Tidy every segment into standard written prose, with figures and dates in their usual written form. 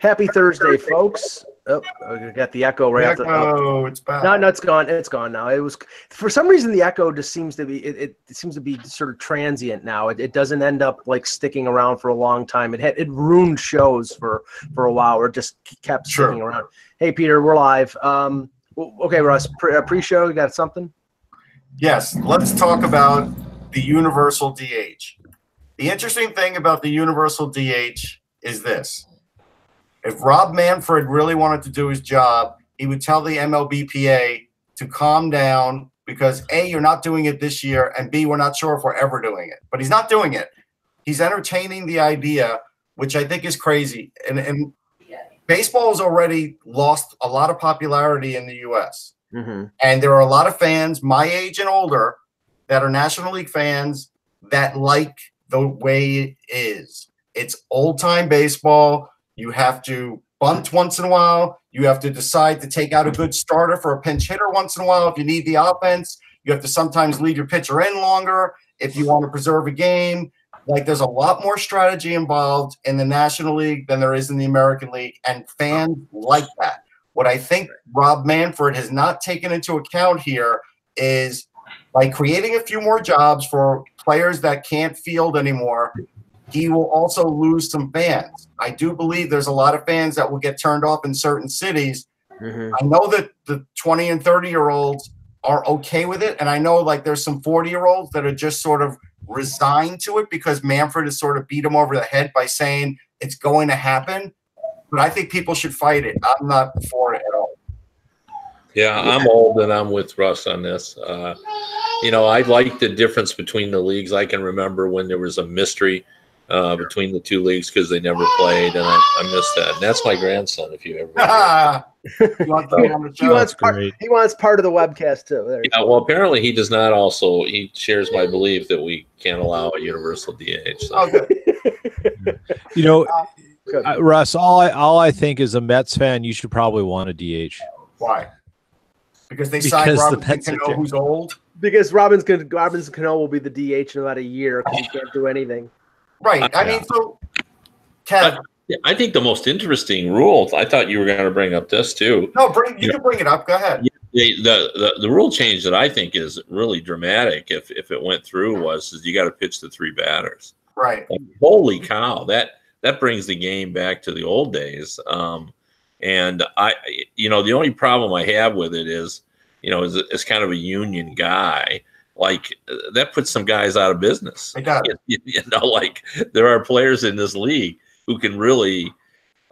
Happy Thursday, folks. Oh, I got the echo right after. Oh, it's back. No, it's gone. It's gone now. It was, for some reason, the echo just seems to be. It seems to be sort of transient now. It doesn't end up like sticking around for a long time. It ruined shows for a while, or just kept sticking around. Hey, Peter, we're live. Okay, Russ, pre-show, you got something? Yes, let's talk about the universal DH. The interesting thing about the universal DH is this. If Rob Manfred really wanted to do his job, he would tell the MLBPA to calm down because A, you're not doing it this year, and B, we're not sure if we're ever doing it. But he's not doing it. He's entertaining the idea, which I think is crazy. And baseball has already lost a lot of popularity in the U.S. Mm-hmm. And there are a lot of fans my age and older that are National League fans that like the way it is. It's old-time baseball. You have to bunt once in a while. You have to decide to take out a good starter for a pinch hitter once in a while if you need the offense. You have to sometimes leave your pitcher in longer if you want to preserve a game. Like, there's a lot more strategy involved in the National League than there is in the American League, and fans like that. What I think Rob Manfred has not taken into account here is by creating a few more jobs for players that can't field anymore, he will also lose some fans. I do believe there's a lot of fans that will get turned off in certain cities. Mm-hmm. I know that the 20 and 30-year-olds are okay with it, and I know like there's some 40-year-olds that are just sort of resigned to it because Manfred has sort of beat them over the head by saying it's going to happen. But I think people should fight it. I'm not for it at all. Yeah, I'm old and I'm with Russ on this. I like the difference between the leagues. I can remember when there was a mystery between the two leagues because they never played, and I miss that. And that's my grandson, if you ever. He wants part of the webcast too. Yeah, well, apparently he does not. Also, he shares my belief that we can't allow a universal DH. So. Russ, all I think as a Mets fan, you should probably want a DH. Why? Because they signed Robinson Cano, who's old. Because Robinson Cano will be the DH in about a year because he can't do anything. Right. I mean, so Kev. I think the most interesting rule. I thought you were going to bring up this too. No, you can bring it up. Go ahead. The rule change that I think is really dramatic, if it went through, is you got to pitch the three batters. Right. Like, holy cow! That brings the game back to the old days. And the only problem I have with it is, as kind of a union guy, like that puts some guys out of business. It does. Like there are players in this league who can really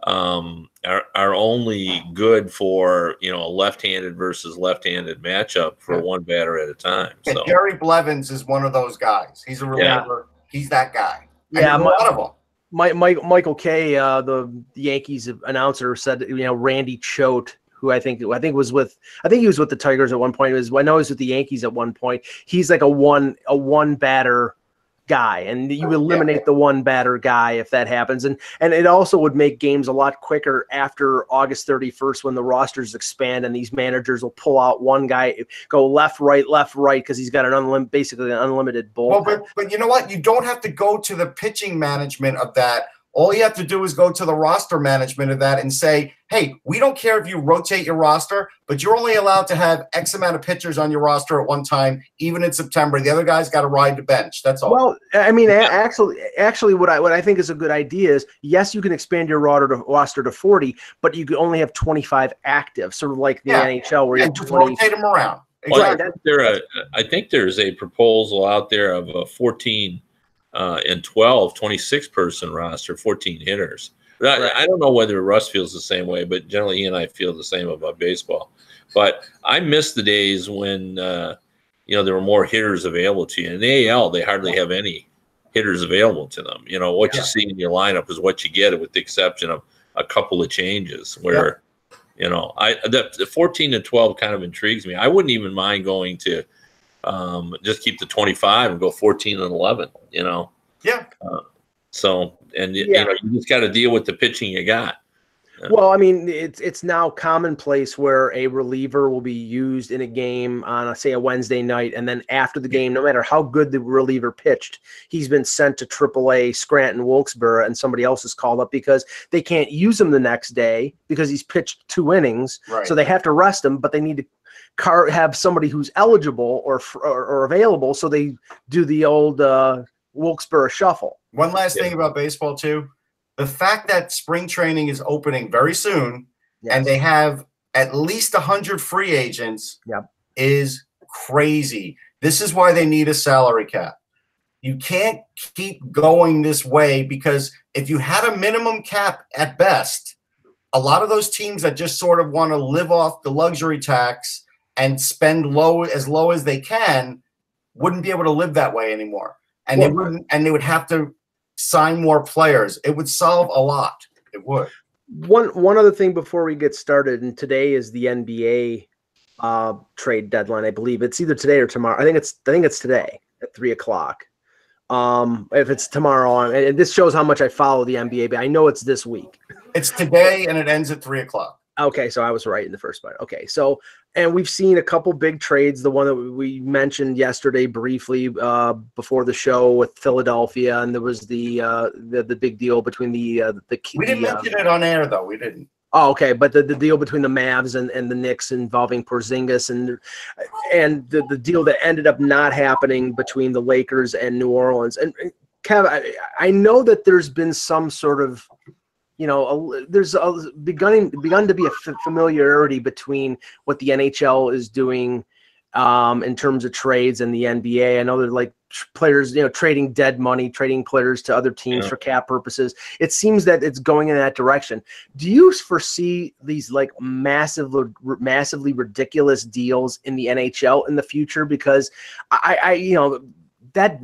are only good for a left-handed versus left-handed matchup for one batter at a time. And so Jerry Blevins is one of those guys. He's a reliever. Yeah. He's that guy. Yeah, a lot of them. Michael Kay, the Yankees announcer, said Randy Choate, who I think he was with the Tigers at one point. I know he was with the Yankees at one point. He's like a one batter guy, and you eliminate the one batter guy if that happens, and it also would make games a lot quicker after August 31st when the rosters expand and these managers will pull out one guy, go left right because he's got basically an unlimited bullpen. Well, but you know what? You don't have to go to the pitching management of that. All you have to do is go to the roster management of that and say, hey, we don't care if you rotate your roster, but you're only allowed to have X amount of pitchers on your roster at one time, even in September. The other guy's got to ride the bench. That's all. Well, I mean, actually, what I think is a good idea is, yes, you can expand your roster to 40, but you can only have 25 active, sort of like the NHL where you have 20. Rotate them around. Exactly. Well, I think there's a proposal out there of a 14 and 12, 26-person roster, 14 hitters. I don't know whether Russ feels the same way, but generally he and I feel the same about baseball. But I miss the days when, there were more hitters available to you. In the AL, they hardly have any hitters available to them. What you see in your lineup is what you get, with the exception of a couple of changes where, the 14 and 12 kind of intrigues me. I wouldn't even mind going to just keep the 25 and go 14 and 11, Yeah. You just got to deal with the pitching you got. Well, I mean, it's now commonplace where a reliever will be used in a game on, say, a Wednesday night, and then after the game, no matter how good the reliever pitched, he's been sent to AAA Scranton Wilkes-Barre, and somebody else is called up because they can't use him the next day because he's pitched 2 innings, Right. so they have to rest him, but they need to have somebody who's eligible or available, so they do the old Wilkes-Barre shuffle. One last thing about baseball too. The fact that spring training is opening very soon, Yes. and they have at least 100 free agents, is crazy. This is why they need a salary cap. You can't keep going this way, because if you had a minimum cap at best, a lot of those teams that just sort of want to live off the luxury tax and spend low as they can wouldn't be able to live that way anymore. And they would have to sign more players. It would solve a lot. It would. One other thing before we get started, and today is the NBA trade deadline. I believe it's either today or tomorrow. I think it's today at 3:00. If it's tomorrow, and this shows how much I follow the NBA, but I know it's this week. It's today, and it ends at 3:00. Okay, so I was right in the first part. Okay, so, and we've seen a couple big trades. The one that we mentioned yesterday briefly before the show with Philadelphia, and there was the big deal between We didn't mention it on air, though. We didn't. Oh, okay, but the deal between the Mavs and the Knicks involving Porzingis, and the deal that ended up not happening between the Lakers and New Orleans. And Kev, I know that there's been some sort of, there's begun to be a familiarity between what the NHL is doing in terms of trades and the NBA. I know they're like players, trading dead money, trading players to other teams for cap purposes. It seems that it's going in that direction. Do you foresee these like massively ridiculous deals in the NHL in the future? Because that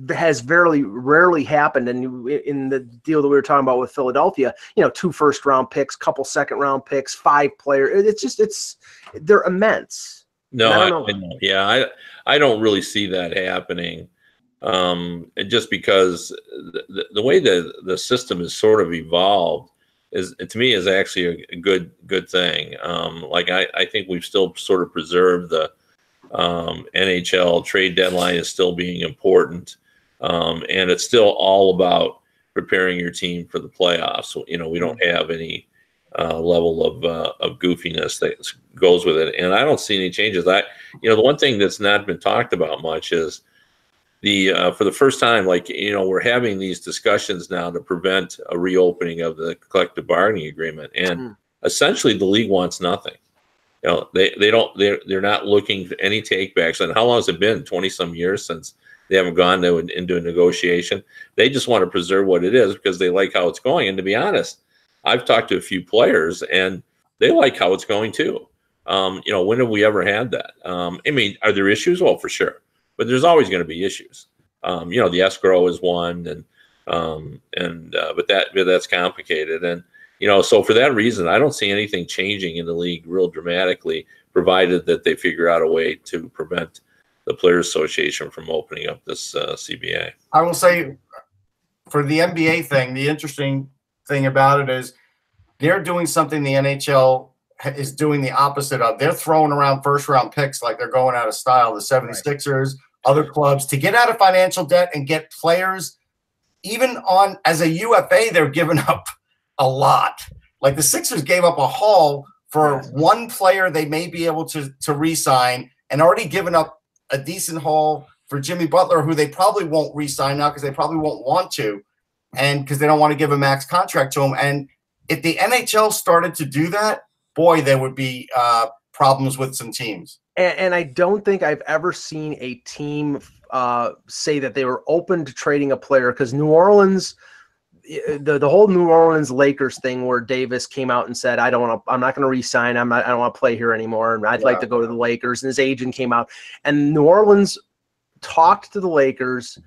has very rarely happened. And in the deal that we were talking about with Philadelphia, 2 first-round picks, couple second-round picks, 5 players. They're immense. No, I know. Yeah, I don't really see that happening. Just because the way the system is sort of evolved is, to me, is actually a good thing. I think we've still sort of preserved the NHL trade deadline is still being important, and it's still all about preparing your team for the playoffs. We don't have any level of goofiness that goes with it, and I don't see any changes. The one thing that's not been talked about much is for the first time, we're having these discussions now to prevent a reopening of the collective bargaining agreement, and essentially the league wants nothing. They're not looking for any takebacks. And how long has it been? 20 some years since they haven't gone into a negotiation. They just want to preserve what it is because they like how it's going. And to be honest, I've talked to a few players and they like how it's going too. When have we ever had that? Are there issues? Well, for sure, but there's always going to be issues. The escrow is one, but that's complicated. And so for that reason, I don't see anything changing in the league real dramatically, provided that they figure out a way to prevent the Players Association from opening up this CBA. I will say, for the NBA thing, the interesting thing about it is they're doing something the NHL is doing the opposite of. They're throwing around first-round picks like they're going out of style. The 76ers, other clubs, to get out of financial debt and get players, even as a UFA, they're giving up a lot. Like the Sixers gave up a haul for one player they may be able to re-sign, and already given up a decent haul for Jimmy Butler, who they probably won't re-sign now because they probably won't want to, and because they don't want to give a max contract to him. And if the NHL started to do that, boy, there would be problems with some teams. And I don't think I've ever seen a team say that they were open to trading a player, because New Orleans, the whole New Orleans Lakers thing where Davis came out and said, I'm not going to re-sign. I don't want to play here anymore. And I'd like to go to the Lakers. And his agent came out, and New Orleans talked to the Lakers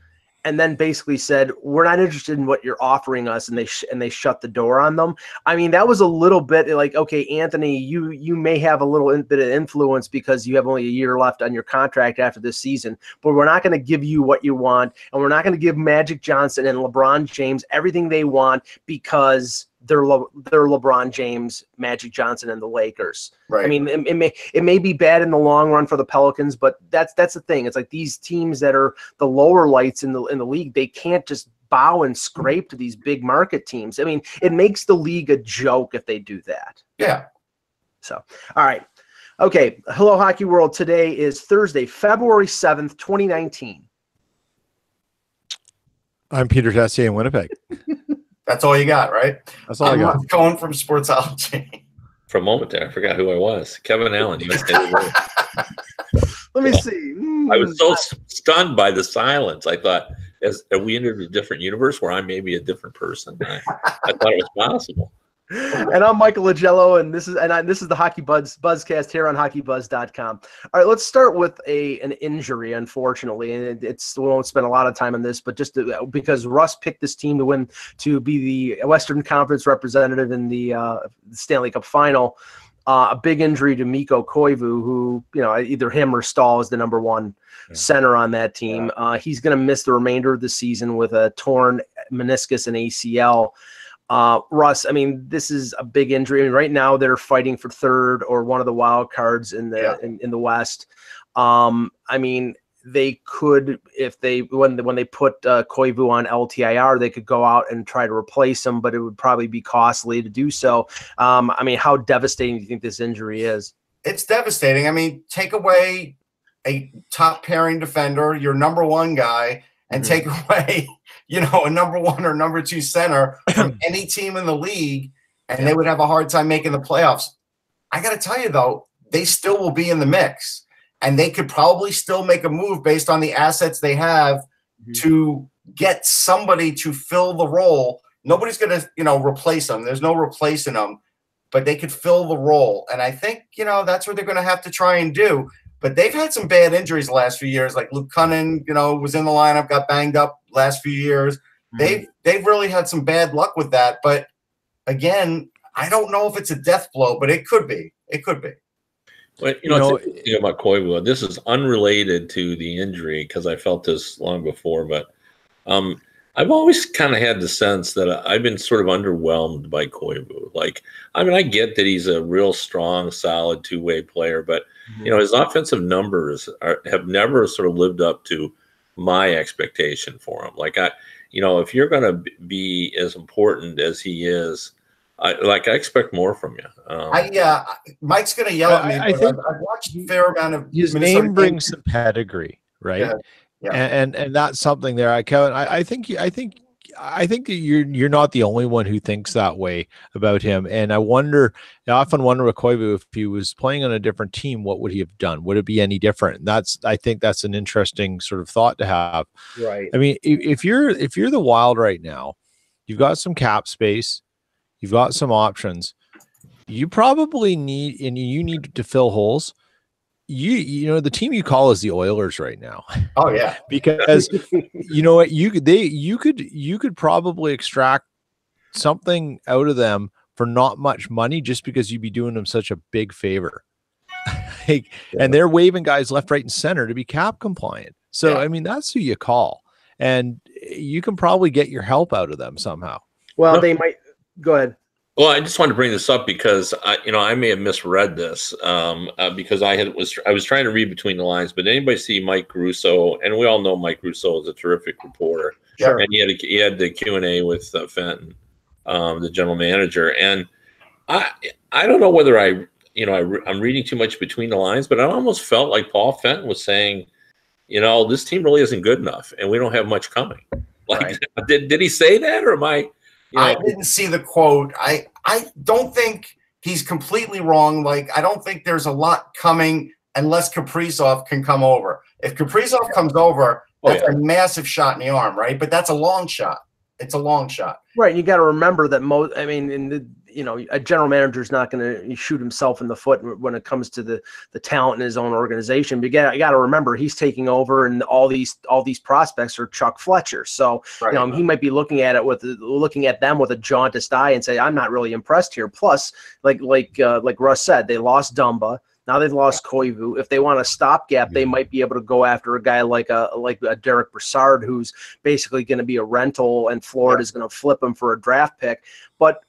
and then basically said, we're not interested in what you're offering us. And they shut the door on them. I mean, that was a little bit like, okay, Anthony, you may have a little bit of influence because you have only a year left on your contract after this season, but we're not going to give you what you want. And we're not going to give Magic Johnson and LeBron James everything they want because they're LeBron James, Magic Johnson, and the Lakers. Right. I mean, it may be bad in the long run for the Pelicans, but that's the thing. It's like these teams that are the lower lights in the league, they can't just bow and scrape to these big market teams. I mean, it makes the league a joke if they do that. Yeah. So, all right. Okay. Hello, Hockey World. Today is Thursday, February 7th, 2019. I'm Peter Tessier in Winnipeg. That's all you got, right? That's all I got. I'm going from Sportsology. For a moment there, I forgot who I was. Kevin Allen. You said it right. Let me see. I was so stunned by the silence. I thought, are we in a different universe where I may be a different person? I thought it was possible. And I'm Michael Agello, and this is the Hockey Buzzcast here on HockeyBuzz.com. All right, let's start with an injury, unfortunately, and we won't spend a lot of time on this, but just because Russ picked this team to be the Western Conference representative in the Stanley Cup Final. A big injury to Mikko Koivu, who either him or Stahl is the number one center on that team. He's going to miss the remainder of the season with a torn meniscus and ACL. Russ, I mean, this is a big injury. I mean, right now they're fighting for third or one of the wild cards in the West. I mean, they could, if when they put Koivu on LTIR, they could go out and try to replace him, but it would probably be costly to do so. I mean, how devastating do you think this injury is? It's devastating. I mean, take away a top pairing defender, your number one guy, and take away, a number one or number two center from any team in the league, and they would have a hard time making the playoffs. I got to tell you, though, they still will be in the mix, and they could probably still make a move based on the assets they have to get somebody to fill the role. Nobody's going to, replace them. There's no replacing them, but they could fill the role. And I think, that's what they're going to have to try and do. But they've had some bad injuries the last few years. Like Luke Cunnin, was in the lineup, got banged up last few years. They've really had some bad luck with that. But again, I don't know if it's a death blow, but it could be. It could be. But interesting about Koivu, this is unrelated to the injury because I felt this long before. But I've always kind of had the sense that I've been sort of underwhelmed by Koivu. I get that he's a real strong, solid two-way player, but his offensive numbers have never sort of lived up to my expectation for him. If you're going to be as important as he is, I expect more from you. Mike's going to yell at me. I think I've watched a fair amount of his Minnesota name brings some pedigree, right? Yeah. And that's something there. Kevin, I think that you're not the only one who thinks that way about him. And I often wonder with Koivu, if he was playing on a different team, what would he have done? Would it be any different? I think that's an interesting sort of thought to have. Right. I mean, if you're the Wild right now, you've got some cap space, you've got some options. You probably need to fill holes. The team you call is the Oilers right now. Oh yeah, because what you could probably extract something out of them for not much money just because you'd be doing them such a big favor. And they're waving guys left, right, and center to be cap compliant. So I mean, that's who you call, and you can probably get your help out of them somehow. Well, they might. Go ahead. Well, I just wanted to bring this up because I may have misread this because I was trying to read between the lines. But anybody see Mike Russo? And we all know Mike Russo is a terrific reporter. Sure. And he had the Q&A with Fenton, the general manager. And I don't know whether I'm reading too much between the lines, but I almost felt like Paul Fenton was saying, this team really isn't good enough, and we don't have much coming. Right. Did he say that, or am I? I didn't see the quote. I don't think he's completely wrong. I don't think there's a lot coming unless Kaprizov can come over. If Kaprizov comes over, that's a massive shot in the arm, right? But that's a long shot. It's a long shot. Right. You got to remember that a general manager is not going to shoot himself in the foot when it comes to the talent in his own organization. But you got to remember he's taking over, and all these prospects are Chuck Fletcher. So he might be looking at them with a jaundiced eye and say, I'm not really impressed here. Plus, like Russ said, they lost Dumba. Now they've lost Koivu. If they want a stopgap, they might be able to go after a guy like a Derek Brassard, who's basically going to be a rental, and Florida's going to flip him for a draft pick. But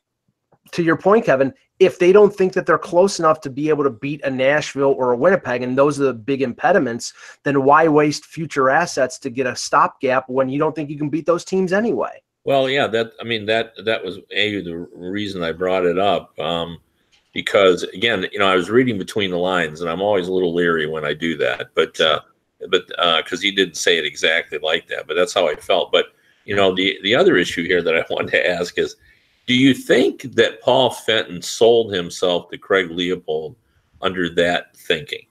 to your point, Kevin, if they don't think that they're close enough to be able to beat a Nashville or a Winnipeg, and those are the big impediments, then why waste future assets to get a stopgap when you don't think you can beat those teams anyway? Well, yeah, that was the reason I brought it up, because again, I was reading between the lines, and I'm always a little leery when I do that, but because he didn't say it exactly like that, but that's how I felt. But the other issue here that I wanted to ask is, do you think that Paul Fenton sold himself to Craig Leopold under that thinking?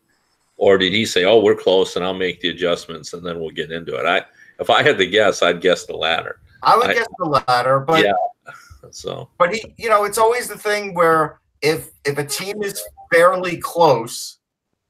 Or did he say, oh, we're close and I'll make the adjustments and then we'll get into it? If I had to guess, I'd guess the latter. I would guess the latter, but yeah. So, but it's always the thing where if a team is fairly close,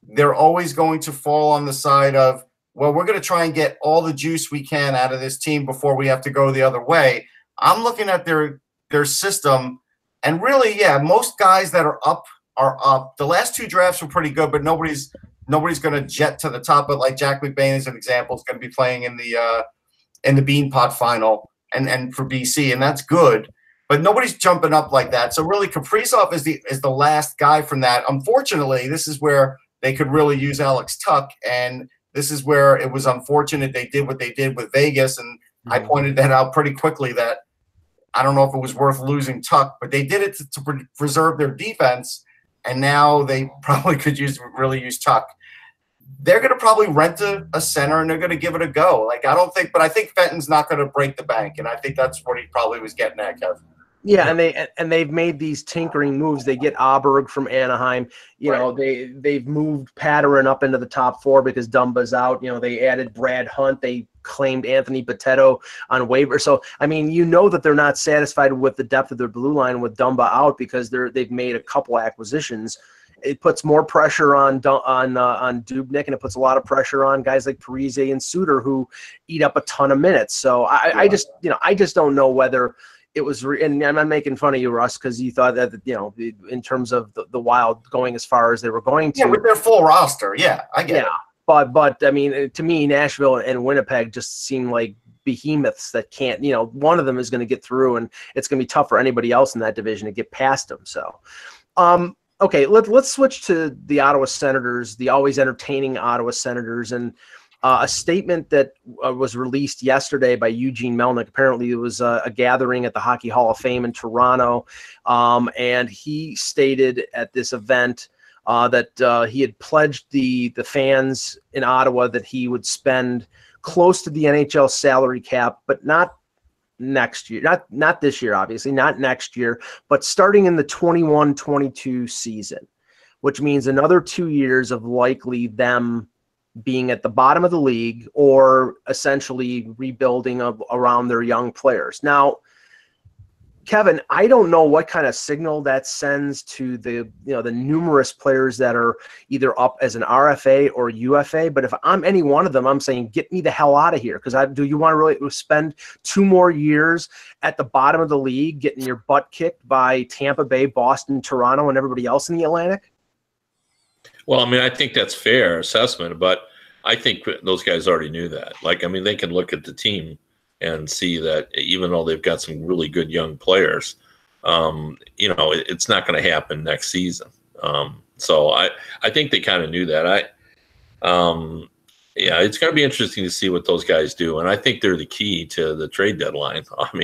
they're always going to fall on the side of, well, we're going to try and get all the juice we can out of this team before we have to go the other way. I'm looking at their system, and really, yeah, most guys that are up are up. The last two drafts were pretty good, but nobody's going to jet to the top. But like Jack McBain, as an example, is going to be playing in the Beanpot final and for BC, and that's good. But nobody's jumping up like that. So really, Kaprizov is the last guy from that. Unfortunately, this is where they could really use Alex Tuch, and this is where it was unfortunate they did what they did with Vegas, and I pointed that out pretty quickly that I don't know if it was worth losing Tuch, but they did it to preserve their defense, and now they probably could really use Tuch. They're going to probably rent a center, and they're going to give it a go. But I think Fenton's not going to break the bank, and I think that's what he probably was getting at, Kevin. Yeah, and they've made these tinkering moves. They get Aberg from Anaheim. They've moved Patterson up into the top four because Dumba's out. They added Brad Hunt. They claimed Anthony Potato on waiver. So that they're not satisfied with the depth of their blue line with Dumba out because they've made a couple acquisitions. It puts more pressure on Dubnyk, and it puts a lot of pressure on guys like Parise and Suter who eat up a ton of minutes. So I just don't know whether it was, and I'm not making fun of you, Russ, because you thought that, in terms of the Wild going as far as they were going to. Yeah, with their full roster. Yeah, I get it. But to me, Nashville and Winnipeg just seem like behemoths that can't, one of them is going to get through, and it's going to be tough for anybody else in that division to get past them. So, okay, let's switch to the Ottawa Senators, the always entertaining Ottawa Senators, and a statement that was released yesterday by Eugene Melnyk. Apparently, it was a gathering at the Hockey Hall of Fame in Toronto, and he stated at this event that he had pledged the fans in Ottawa that he would spend close to the NHL salary cap, but not next year, not this year, obviously, not next year, but starting in the 21-22 season, which means another 2 years of likely them being at the bottom of the league or essentially rebuilding around their young players. Now, Kevin, I don't know what kind of signal that sends to the numerous players that are either up as an RFA or UFA, but if I'm any one of them, I'm saying get me the hell out of here, because do you want to really spend 2 more years at the bottom of the league getting your butt kicked by Tampa Bay, Boston, Toronto, and everybody else in the Atlantic? Well, I think that's fair assessment, but I think those guys already knew that. They can look at the team and see that even though they've got some really good young players, it's not going to happen next season. So I think they kind of knew that. It's going to be interesting to see what those guys do, and I think they're the key to the trade deadline.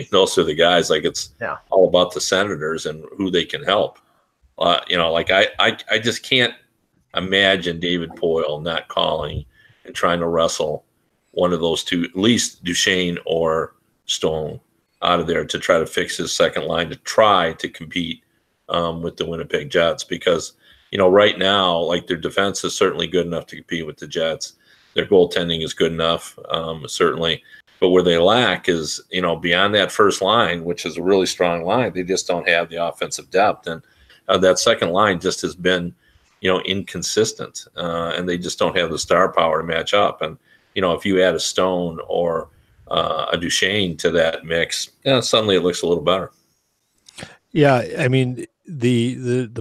Those are the guys. It's all about the Senators and who they can help. I just can't imagine David Poile not calling and trying to wrestle one of those two, at least Duchesne or Stone, out of there to try to fix his second line to try to compete with the Winnipeg Jets, because right now, their defense is certainly good enough to compete with the Jets. Their goaltending is good enough, certainly, but where they lack is beyond that first line, which is a really strong line. They just don't have the offensive depth, and that second line just has been inconsistent, and they just don't have the star power to match up. And if you add a Stone or a Duchesne to that mix, suddenly it looks a little better. Yeah, the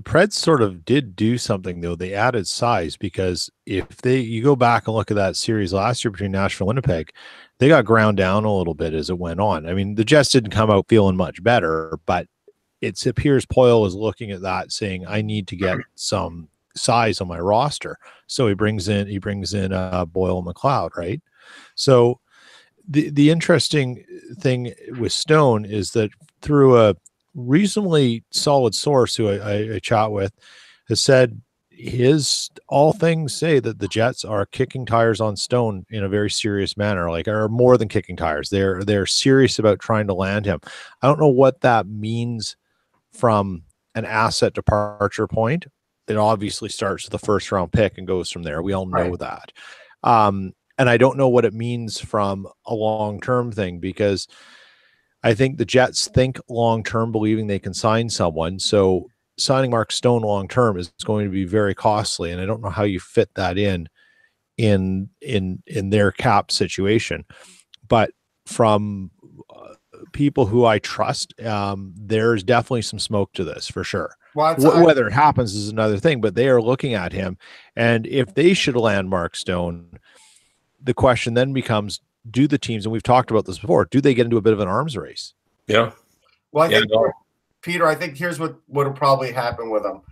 Preds sort of did do something, though. They added size, because if you go back and look at that series last year between Nashville and Winnipeg, they got ground down a little bit as it went on. The Jets didn't come out feeling much better, but it appears Poyle is looking at that saying, I need to get some size on my roster. So he brings in Boyle and McLeod, right? So the interesting thing with Stone is that through a reasonably solid source who I chat with has said all things say that the Jets are kicking tires on Stone in a very serious manner, like, are more than kicking tires. They're serious about trying to land him. I don't know what that means from an asset departure point. It obviously starts with the first round pick and goes from there. We all know that. And I don't know what it means from a long-term thing, because I think the Jets think long-term, believing they can sign someone. So signing Mark Stone long-term is going to be very costly. And I don't know how you fit that in their cap situation, but from people who I trust, there's definitely some smoke to this for sure. Well, whether it happens is another thing, but they are looking at him. And if they should land Mark Stone, the question then becomes, do the teams, and we've talked about this before, do they get into a bit of an arms race? Yeah. Well, I think, Peter, I think here's what will probably happen with them.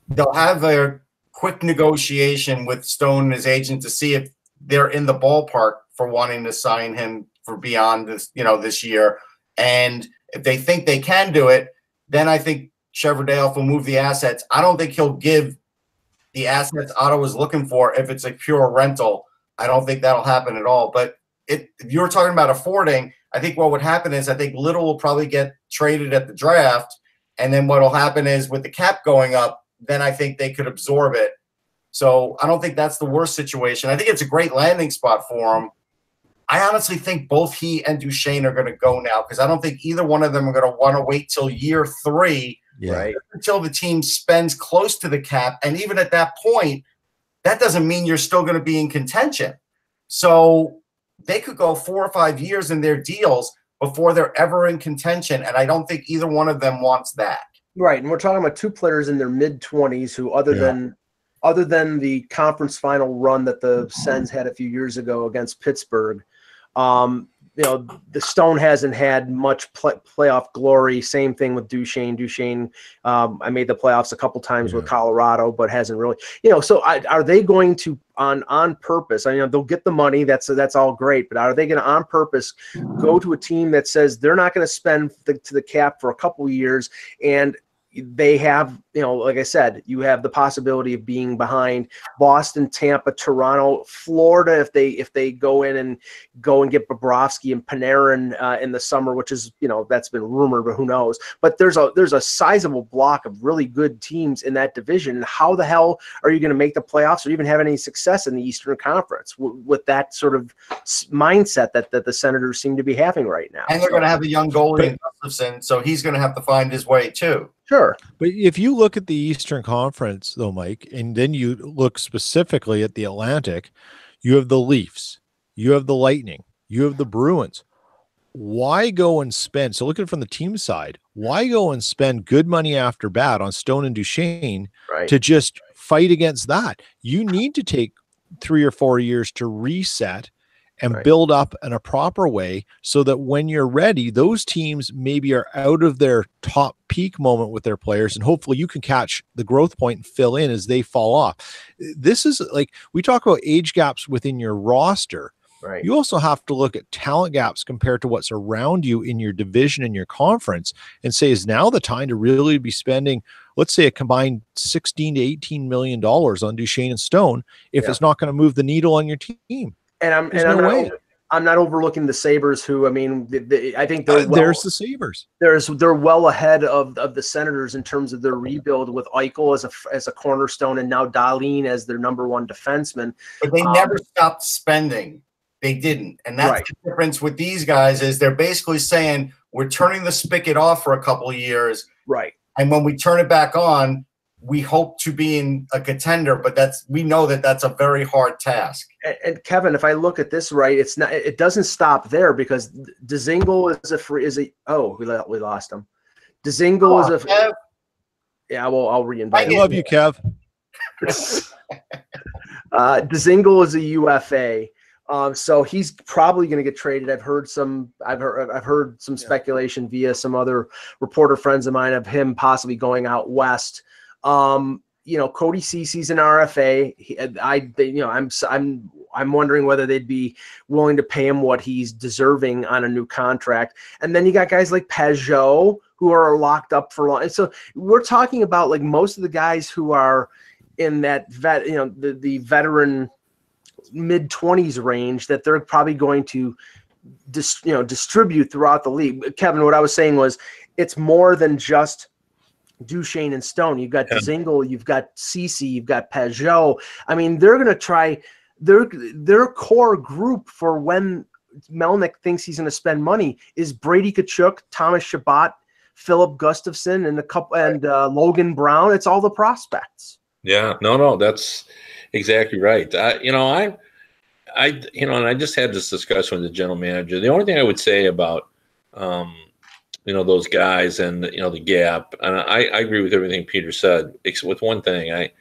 They'll have a quick negotiation with Stone and his agent to see if they're in the ballpark for wanting to sign him for beyond this year. And if they think they can do it, then I think Chevrolet will move the assets. I don't think he'll give the assets Ottawa's looking for if it's a pure rental. I don't think that'll happen at all. But if you were talking about affording, I think what would happen is I think Little will probably get traded at the draft. And then what will happen is with the cap going up, then I think they could absorb it. So I don't think that's the worst situation. I think it's a great landing spot for him. I honestly think both he and Duchesne are going to go now, because I don't think either one of them are going to want to wait till year 3, right, until the team spends close to the cap. And even at that point, that doesn't mean you're still going to be in contention. So they could go 4 or 5 years in their deals before they're ever in contention. And I don't think either one of them wants that. Right. And we're talking about 2 players in their mid-20s who, other than the conference final run that the Sens had a few years ago against Pittsburgh, the Stone hasn't had much playoff glory. Same thing with Duchesne. I made the playoffs a couple times with Colorado, but hasn't really, so are they going to on purpose? I mean, they'll get the money. That's all great, but are they going to on purpose go to a team that says they're not going to spend to the cap for a couple of years, and they have, like I said, you have the possibility of being behind Boston, Tampa, Toronto, Florida if they go in and get Bobrovsky and Panarin in the summer, which is, that's been rumored, but who knows? But there's a sizable block of really good teams in that division. And how the hell are you going to make the playoffs or even have any success in the Eastern Conference with that sort of mindset that the Senators seem to be having right now? And they're going to have a young goalie in Gustafsson, so he's going to have to find his way too. Sure. But if you look at the Eastern Conference, though, Mike, and then you look specifically at the Atlantic, you have the Leafs, you have the Lightning, you have the Bruins. Why go and spend, so looking from the team side, why go and spend good money after bad on Stone and Duchesne to just fight against that? You need to take 3 or 4 years to reset and build up in a proper way so that when you're ready, those teams maybe are out of their top peak moment with their players, and hopefully you can catch the growth point and fill in as they fall off. This is like, we talk about age gaps within your roster. Right. You also have to look at talent gaps compared to what's around you in your division and your conference and say, is now the time to really be spending, let's say, a combined $16 to $18 million on Duchesne and Stone if it's not going to move the needle on your team. And I'm not overlooking the Sabres, who, I mean, I think there's the Sabres. They're well ahead of the Senators in terms of their rebuild with Eichel as a cornerstone and now Dahlin as their number 1 defenseman. But they never stopped spending. They didn't. And that's the difference with these guys is they're basically saying we're turning the spigot off for a couple of years. Right. And when we turn it back on, we hope to be in a contender, but we know that's a very hard task. And Kevin, if I look at this right, it doesn't stop there, because Dzingel we lost him. Dzingel is Kev. Yeah, well, I'll reinvite him. I love you, Kev. Dzingel is a UFA. So he's probably going to get traded. I've heard some speculation via some other reporter friends of mine of him possibly going out west. Cody Cece's an RFA. I'm wondering whether they'd be willing to pay him what he's deserving on a new contract. And then you got guys like Peugeot who are locked up for long. And so we're talking about like most of the guys who are in that the veteran mid-20s range that they're probably going to distribute throughout the league. Kevin, what I was saying was it's more than just Duchesne and Stone. You've got Dzingel, you've got Cece, you've got Peugeot. I mean, they're going to try their core group for when Melnick thinks he's going to spend money is Brady Tkachuk, Thomas Chabot, Philip Gustafson, and Logan Brown. It's all the prospects. Yeah, no, that's exactly right. And I just had this discussion with the general manager. The only thing I would say about, those guys and, the gap, and I agree with everything Peter said, except with one thing. I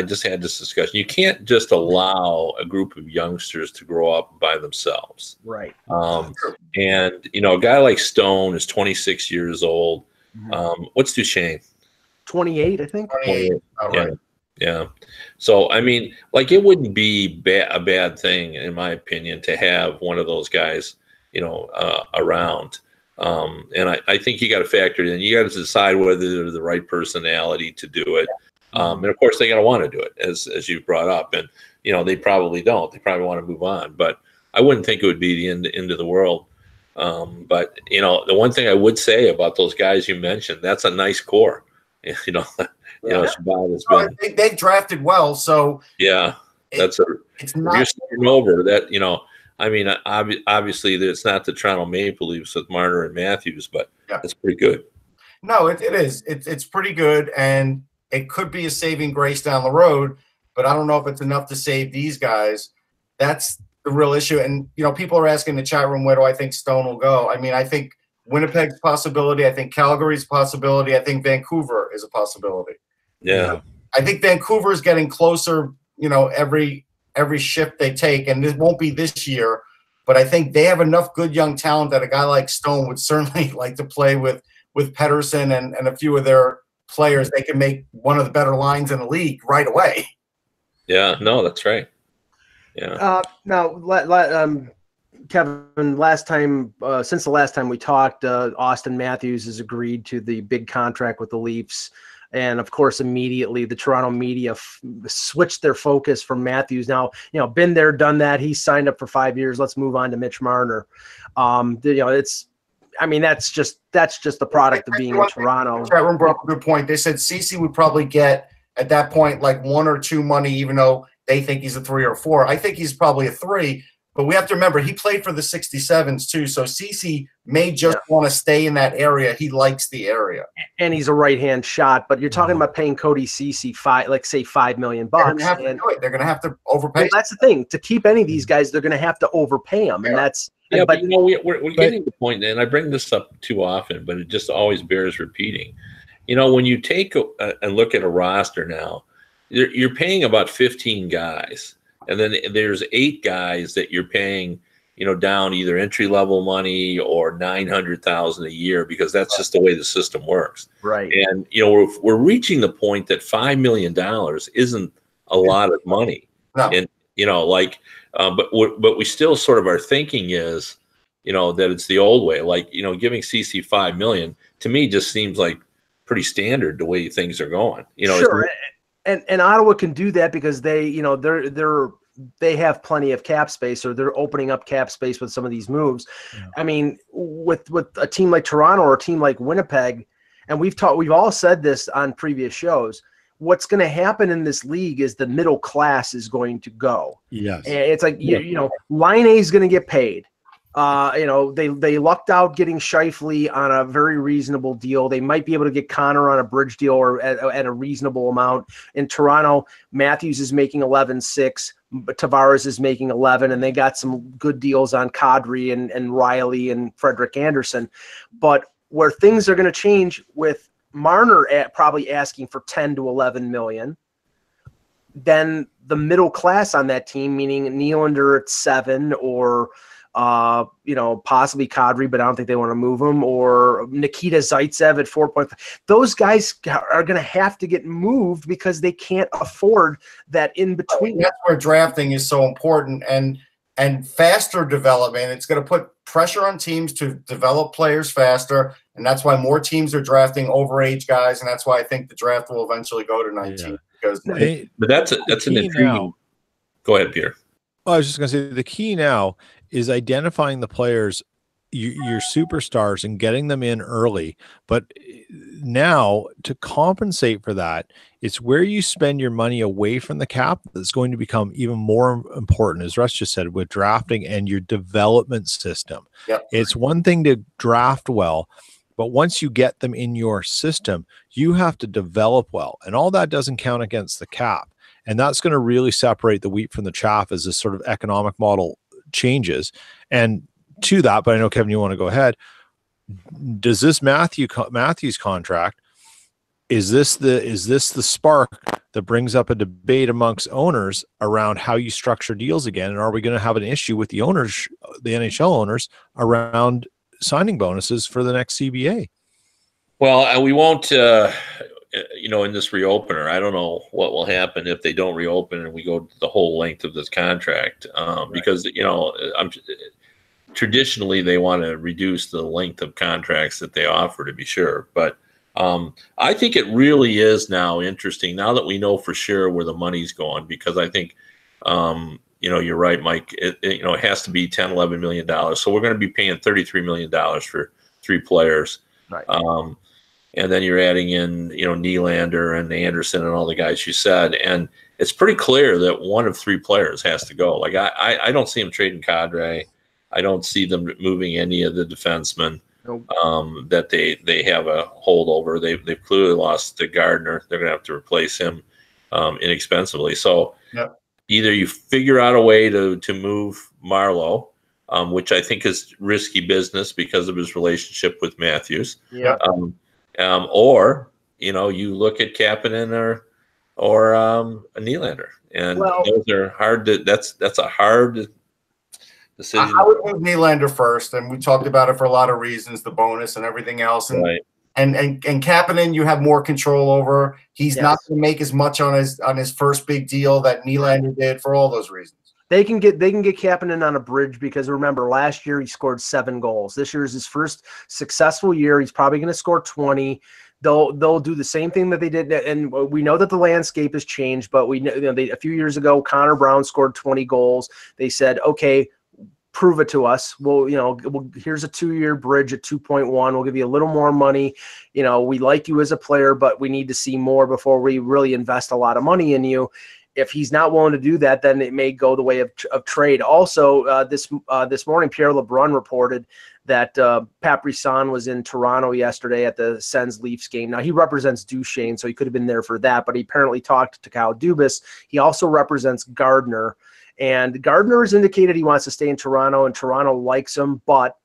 just had this discussion. You can't just allow a group of youngsters to grow up by themselves. Right. And, a guy like Stone is 26 years old. What's Duchesne? 28, I think. 28. Yeah. So, I mean, like, it wouldn't be a bad thing, in my opinion, to have one of those guys, around. And I think you got to factor it in. You got to decide whether they're the right personality to do it. And of course, they got to want to do it, as you brought up. And, they probably don't. They probably want to move on. But I wouldn't think it would be the end of the world. But, the one thing I would say about those guys you mentioned, that's a nice core. Chabot has been. They drafted well, so yeah, it's not. You're starting over that. I mean, obviously, it's not the Toronto Maple Leafs with Marner and Matthews, but it's pretty good. No, it is. It's pretty good, and it could be a saving grace down the road. But I don't know if it's enough to save these guys. That's the real issue. And people are asking in the chat room, where do I think Stone will go? I mean, I think Winnipeg's a possibility. I think Calgary's a possibility. I think Vancouver is a possibility. Yeah. I think Vancouver is getting closer, every shift they take, and this won't be this year, but I think they have enough good young talent that a guy like Stone would certainly like to play with Pettersson and a few of their players. They can make one of the better lines in the league right away. Yeah, no, that's right. Yeah. Now, Kevin, since the last time we talked, Austin Matthews has agreed to the big contract with the Leafs. And of course, immediately the Toronto media switched their focus from Matthews. Now, been there, done that. He's signed up for 5 years. Let's move on to Mitch Marner. That's just the product of being in Toronto. Chat room brought up a good point. They said Cece would probably get at that point like 1 or 2 money, even though they think he's a 3 or 4. I think he's probably a 3. But we have to remember, he played for the 67s too. So Cece may just want to stay in that area. He likes the area. And he's a right-hand shot. But you're talking about paying Cody Cece $5 million. They're going to have to do it. They're going to have to overpay. Well, that's the thing. To keep any of these guys, they're going to have to overpay them. And that's – yeah, but we're getting to the point, and I bring this up too often, but it just always bears repeating. When you take and look at a roster now, you're paying about 15 guys. And then there's 8 guys that you're paying, down either entry level money or $900,000 a year, because that's just the way the system works. Right. And we're reaching the point that $5 million isn't a lot of money. No. And but we still sort of our thinking is, that it's the old way. Like giving CC $5 million to me just seems like pretty standard the way things are going. Sure. And Ottawa can do that because they have plenty of cap space, or they're opening up cap space with some of these moves. Yeah. I mean, with a team like Toronto or a team like Winnipeg, and we've all said this on previous shows, what's going to happen in this league is the middle class is going to go. Yes. And it's like, Line A is going to get paid. They lucked out getting Scheifele on a very reasonable deal. They might be able to get Connor on a bridge deal or at a reasonable amount. In Toronto, Matthews is making 11.6, but Tavares is making 11, and they got some good deals on Kadri and Riley and Frederick Anderson. But where things are going to change with Marner probably asking for 10 to 11 million. then the middle class on that team, meaning Nylander at 7 or possibly Kadri, but I don't think they want to move him, or Nikita Zaitsev at 4.5. Those guys are going to have to get moved because they can't afford that in between. That's where drafting is so important, and faster development. It's going to put pressure on teams to develop players faster, and that's why more teams are drafting overage guys, and that's why I think the draft will eventually go to 19. Yeah. Because, but that's an intriguing. Go ahead, Peter. Well, I was just going to say the key now is identifying the players, your superstars, and getting them in early. But now, to compensate for that, it's where you spend your money away from the cap that's going to become even more important, as Russ just said, with drafting and your development system. Yep. It's one thing to draft well, but once you get them in your system, you have to develop well. And all that doesn't count against the cap. And that's going to really separate the wheat from the chaff as this sort of economic model changes. And to that, but I know, Kevin, you want to go ahead. Does this Matthews contract, is this the spark that brings up a debate amongst owners around how you structure deals again? And are we going to have an issue with the owners, the NHL owners, around signing bonuses for the next CBA? Well, we won't, in this reopener. I don't know what will happen if they don't reopen and we go the whole length of this contract, because traditionally they want to reduce the length of contracts that they offer, to be sure. But I think it really is now interesting now that we know for sure where the money's going, because I think, you're right, Mike. It has to be $10-11 million. So we're going to be paying $33 million for 3 players. Right. And then you're adding in, Nylander and Anderson and all the guys you said. And it's pretty clear that one of 3 players has to go. Like, I don't see them trading Kadri. I don't see them moving any of the defensemen. Nope. That they have a holdover. They've clearly lost to Gardner. They're going to have to replace him inexpensively. So yep. Either you figure out a way to move Marleau, which I think is risky business because of his relationship with Matthews. Yeah. Or you look at Kapanen or a Nylander, and those are hard. That's a hard decision. I would move Nylander first, and we talked about it for a lot of reasons, the bonus and everything else. And right. and Kapanen, you have more control over. He's not going to make as much on his first big deal that Nylander did for all those reasons. They can get Kapanen on a bridge because remember last year he scored 7 goals. This year is his first successful year. He's probably going to score 20. They'll do the same thing that they did, and we know that the landscape has changed. But we know a few years ago Connor Brown scored 20 goals. They said, okay, prove it to us. Here's a 2-year bridge at 2.1. We'll give you a little more money. We like you as a player, but we need to see more before we really invest a lot of money in you. If he's not willing to do that, then it may go the way of trade. Also, this morning, Pierre LeBrun reported that Pat Brisson was in Toronto yesterday at the Sens-Leafs game. Now, he represents Duchesne, so he could have been there for that, but he apparently talked to Kyle Dubas. He also represents Gardner, and Gardner has indicated he wants to stay in Toronto, and Toronto likes him, but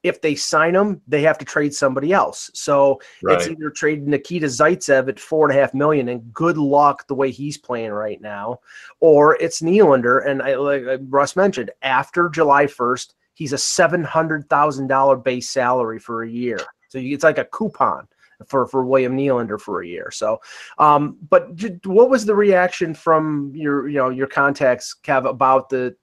if they sign him, they have to trade somebody else. So It's either trade Nikita Zaitsev at $4.5 million, and good luck the way he's playing right now, or it's Nylander. And like Russ mentioned, after July 1st, he's a $700,000 base salary for a year. So it's like a coupon for William Nylander for a year. So, but what was the reaction from your contacts, Kev, about the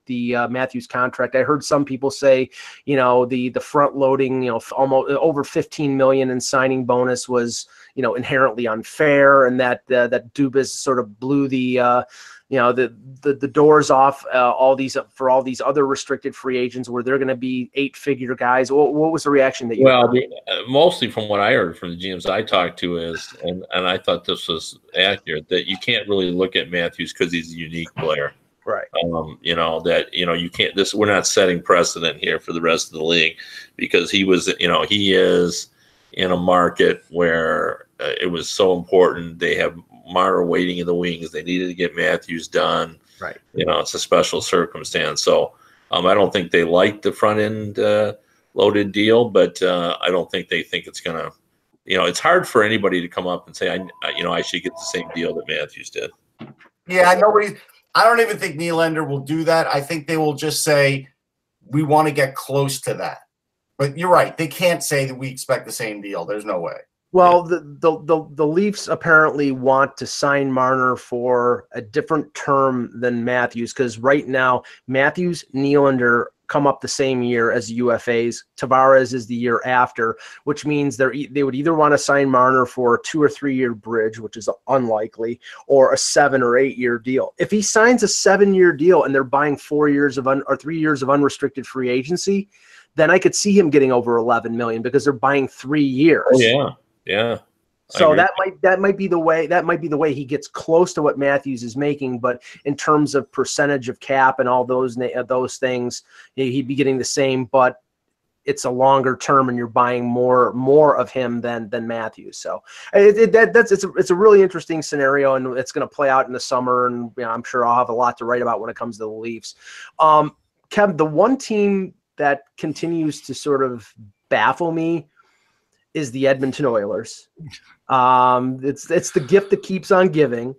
Matthews contract? I heard some people say, the front loading, almost over $15 million in signing bonus was, inherently unfair, and that Dubas sort of blew the doors off all these other restricted free agents where they're going to be 8-figure guys. What was the reaction that you? Well, mostly from what I heard from the GMs I talked to is, and I thought this was accurate, that you can't really look at Matthews because he's a unique player. Right. You can't. We're not setting precedent here for the rest of the league because he is in a market where it was so important. They have Mara waiting in the wings. They needed to get Matthews done. Right. It's a special circumstance. So I don't think they like the front end loaded deal, but I don't think they think it's going to. It's hard for anybody to come up and say, I should get the same deal that Matthews did. Yeah, I don't even think Nylander will do that. I think they will just say, we want to get close to that. But you're right. They can't say that we expect the same deal. There's no way. Well, the Leafs apparently want to sign Marner for a different term than Matthews, because right now Matthews, Nylander come up the same year as UFAs. Tavares is the year after, which means they would either want to sign Marner for a 2 or 3 year bridge, which is unlikely, or a 7 or 8 year deal. If he signs a 7-year deal and they're buying 4 years of or 3 years of unrestricted free agency, then I could see him getting over 11 million because they're buying 3 years. Oh, yeah. Yeah. So that might be the way he gets close to what Matthews is making, but in terms of percentage of cap and all those things, he'd be getting the same, but it's a longer term and you're buying more of him than Matthews. So it's a really interesting scenario, and it's going to play out in the summer, and I'm sure I'll have a lot to write about when it comes to the Leafs. Kev, the one team that continues to sort of baffle me is the Edmonton Oilers. It's the gift that keeps on giving.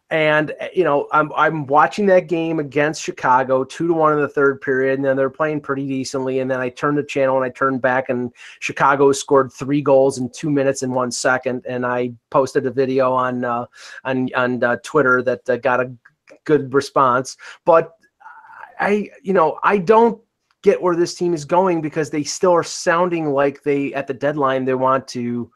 And, I'm watching that game against Chicago, 2-1 in the third period, and then they're playing pretty decently. And then I turned the channel and I turned back, and Chicago scored 3 goals in 2 minutes and 1 second. And I posted a video on Twitter that got a good response. But I don't get where this team is going, because they still are sounding like at the deadline, they want to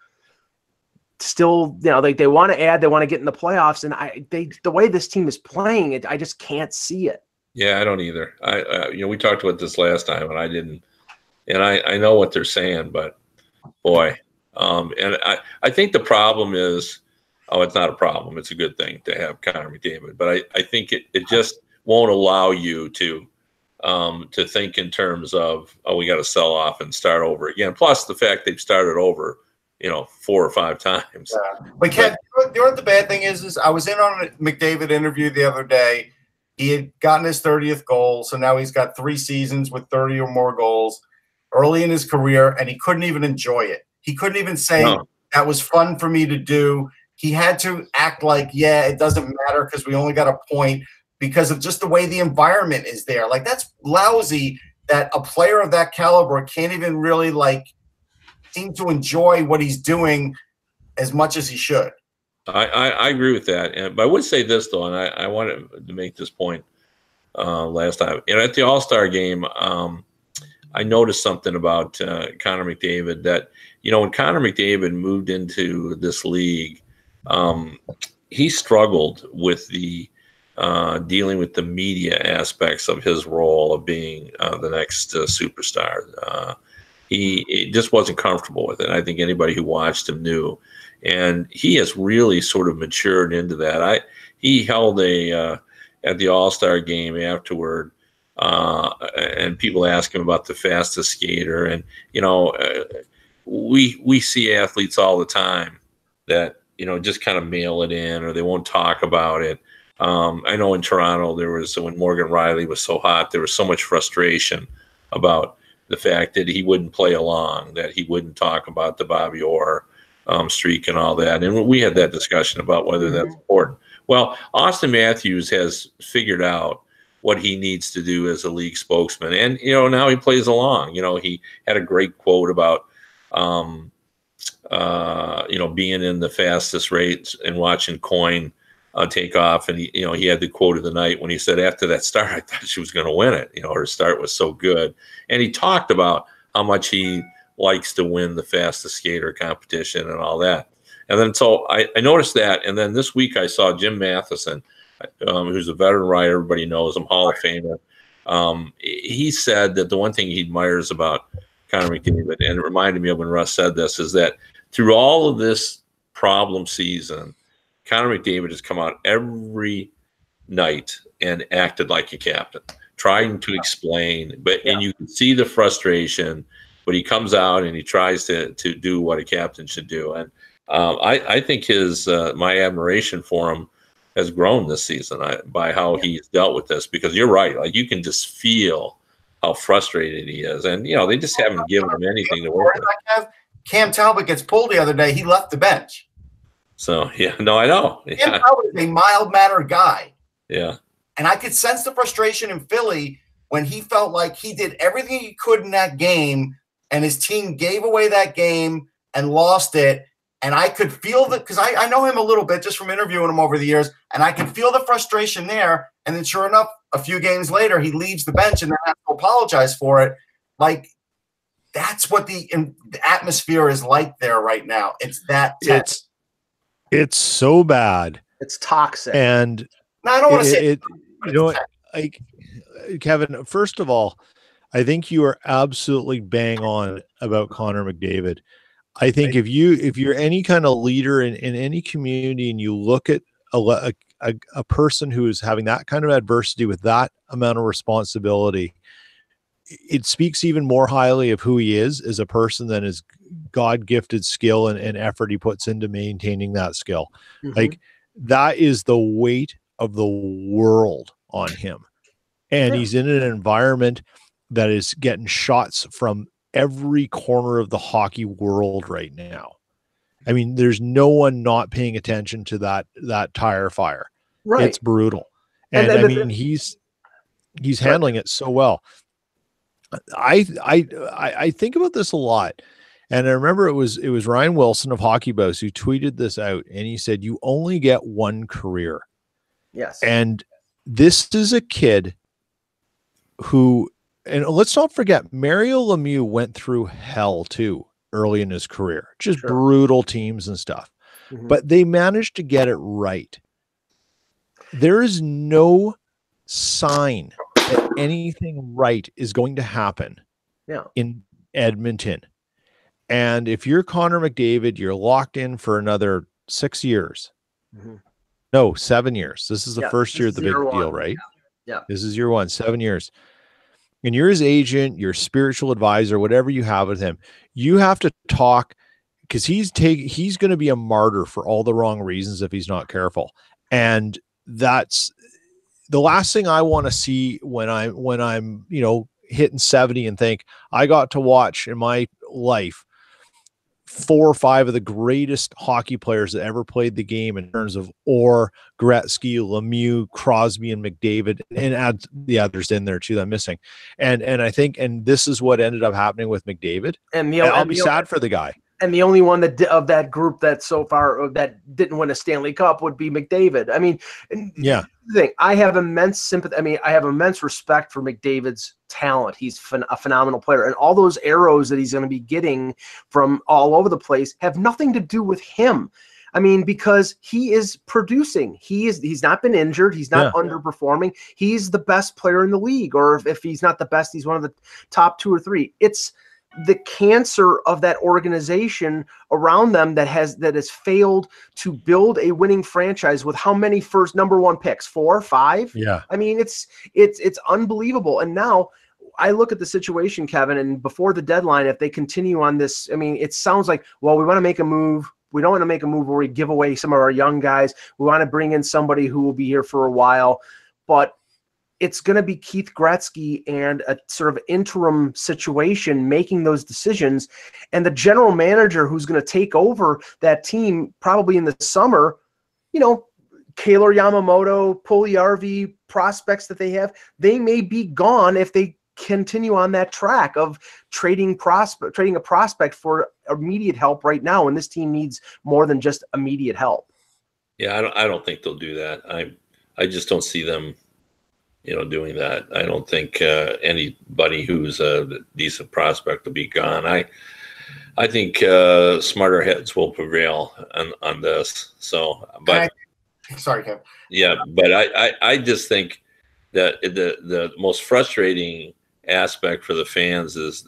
still, they want to add, they want to get in the playoffs. And the way this team is playing, I just can't see it. Yeah, I don't either. We talked about this last time, and I didn't, and I know what they're saying, but boy, and I think the problem is, it's not a problem. It's a good thing to have Connor McDavid, but I think it just won't allow you to think in terms of, we got to sell off and start over again. Plus the fact they've started over, 4 or 5 times. Yeah. But Ken, you know what the bad thing is I was in on a McDavid interview the other day. He had gotten his 30th goal, so now he's got 3 seasons with 30 or more goals early in his career, and he couldn't even enjoy it. He couldn't even say, that was fun for me to do. He had to act like, it doesn't matter because we only got a point, because of just the way the environment is there. Like, that's lousy that a player of that caliber can't even really, seem to enjoy what he's doing as much as he should. I agree with that. But I would say this, though, and I wanted to make this point last time. And at the All-Star game, I noticed something about Connor McDavid that, when Connor McDavid moved into this league, he struggled with the dealing with the media aspects of his role of being the next superstar. He just wasn't comfortable with it. I think anybody who watched him knew. And he has really sort of matured into that. He held at the All-Star game afterward, and people ask him about the fastest skater. And, we see athletes all the time that, just kind of mail it in, or they won't talk about it. I know in Toronto, when Morgan Riley was so hot, there was so much frustration about the fact that he wouldn't play along, that he wouldn't talk about the Bobby Orr streak and all that. And we had that discussion about whether that's important. Well, Austin Matthews has figured out what he needs to do as a league spokesman. And, now he plays along. He had a great quote about, being in the fastest rates and watching Coyne take off. And he had the quote of the night when he said, after that start, I thought she was going to win it. Her start was so good. And he talked about how much he likes to win the fastest skater competition and all that. And then so I noticed that. And then this week I saw Jim Matheson, who's a veteran writer. Everybody knows him, Hall of Famer. He said that the one thing he admires about Connor McDavid, and it reminded me of when Russ said this, is that through all of this problem season, Connor McDavid has come out every night and acted like a captain, trying to explain, and you can see the frustration, but he comes out and he tries to do what a captain should do. And I think my admiration for him has grown this season by how he's dealt with this, because you're right. Like, you can just feel how frustrated he is. And, they just haven't given him anything to work with. Cam Talbot gets pulled the other day. He left the bench. So yeah, no, I know. Jim Yeah, Bauer is a mild-mannered guy. yeah, And I could sense the frustration in Philly when he felt like he did everything he could in that game and his team gave away that game and lost it. And I could feel that because I know him a little bit just from interviewing him over the years, and I could feel the frustration there. And then sure enough, a few games later, he leaves the bench and then has to apologize for it. Like, that's what the atmosphere is like there right now. It's that tense. It's so bad. It's toxic. And now, I don't want to say it. You know what, like, Kevin, first of all, I think you are absolutely bang on about Connor McDavid. I think if you're any kind of leader in any community and you look at a person who is having that kind of adversity with that amount of responsibility, it speaks even more highly of who he is as a person than his God-gifted skill and effort he puts into maintaining that skill. Mm-hmm. Like, that is the weight of the world on him. And he's in an environment that is getting shots from every corner of the hockey world right now. I mean, there's no one not paying attention to that tire fire. Right. It's brutal. And I mean, he's handling it so well. I think about this a lot. And I remember it was Ryan Wilson of HockeyBuzz who tweeted this out, and he said, "You only get one career." Yes. And this is a kid who, and let's not forget, Mario Lemieux went through hell too early in his career, just brutal teams and stuff. Mm-hmm. But they managed to get it right. There is no sign that anything right is going to happen in Edmonton. And if you're Connor McDavid, you're locked in for another 6 years. Mm-hmm. No, 7 years. This is the first year of the big deal, right? Yeah. This is year one, 7 years. And you're his agent, your spiritual advisor, whatever you have with him, you have to talk, because he's going to be a martyr for all the wrong reasons if he's not careful. And that's the last thing I want to see when I'm, hitting 70 and think I got to watch in my life 4 or 5 of the greatest hockey players that ever played the game in terms of Orr, Gretzky, Lemieux, Crosby, and McDavid, and add the others in there too that I'm missing. And I think, and this is what ended up happening with McDavid. And I'll be sad for the guy. And the only one of that group that so far that didn't win a Stanley Cup would be McDavid. I mean, yeah. I have immense sympathy. I mean, I have immense respect for McDavid's talent. He's a phenomenal player, and all those arrows that he's going to be getting from all over the place have nothing to do with him. I mean, because he is producing. He's not been injured. He's not underperforming. He's the best player in the league, or if he's not the best, he's one of the top 2 or 3. It's the cancer of that organization around them that has failed to build a winning franchise with how many first number 1 picks? 4, 5? Yeah. I mean, it's unbelievable. And now I look at the situation, Kevin, and before the deadline, if they continue on this, I mean, it sounds like, well, we want to make a move. We don't want to make a move where we give away some of our young guys. We want to bring in somebody who will be here for a while, but it's going to be Keith Gretzky and a sort of interim situation making those decisions. And the general manager who's going to take over that team probably in the summer, Kaylor Yamamoto, Puljujarvi, prospects that they have, they may be gone if they continue on that track of trading a prospect for immediate help right now. And this team needs more than just immediate help. Yeah, I don't think they'll do that. I just don't see them doing that. I don't think anybody who's a decent prospect will be gone. I think smarter heads will prevail on this. So, but sorry, Kevin. Yeah, but I just think that the most frustrating aspect for the fans is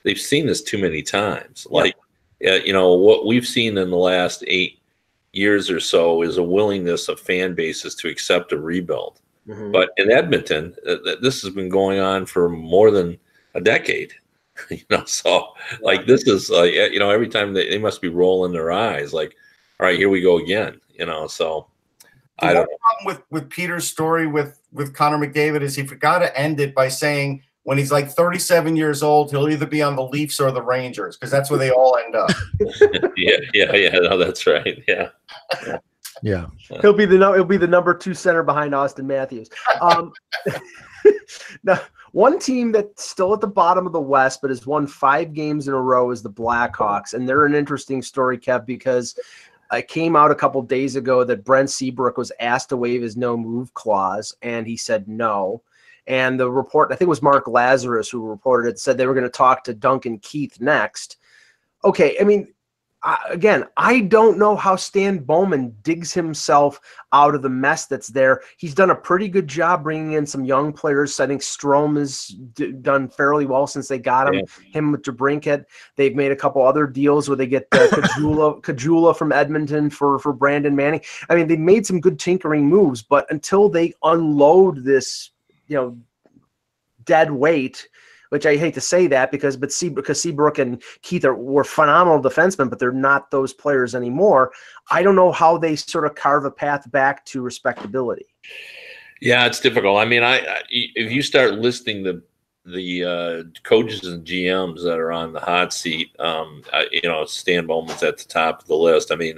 they've seen this too many times. Like, what we've seen in the last 8 years or so is a willingness of fan bases to accept a rebuild. Mm-hmm. But in Edmonton, this has been going on for more than a decade. So like this is like every time they must be rolling their eyes, like, all right, here we go again. So I don't know. The problem with Peter's story with Connor McDavid is he forgot to end it by saying when he's like 37 years old, he'll either be on the Leafs or the Rangers because that's where they all end up. yeah. No, that's right. Yeah. Yeah. He'll be the number 2 center behind Austin Matthews. Now, one team that's still at the bottom of the West but has won 5 games in a row is the Blackhawks, and they're an interesting story, Kev, because it came out a couple days ago that Brent Seabrook was asked to waive his no-move clause, and he said no. And the report, I think it was Mark Lazarus who reported it, said they were going to talk to Duncan Keith next. Okay, I mean, again, I don't know how Stan Bowman digs himself out of the mess that's there. He's done a pretty good job bringing in some young players. I think Strome has done fairly well since they got him. Yeah. Him with DeBrincat. They've made a couple other deals where they get Kajula from Edmonton for Brandon Manning. I mean, they made some good tinkering moves, but until they unload this, dead weight, which I hate to say that because Seabrook and Keith were phenomenal defensemen, but they're not those players anymore. I don't know how they sort of carve a path back to respectability. Yeah, it's difficult. I mean, if you start listing the coaches and GMs that are on the hot seat, Stan Bowman's at the top of the list. I mean,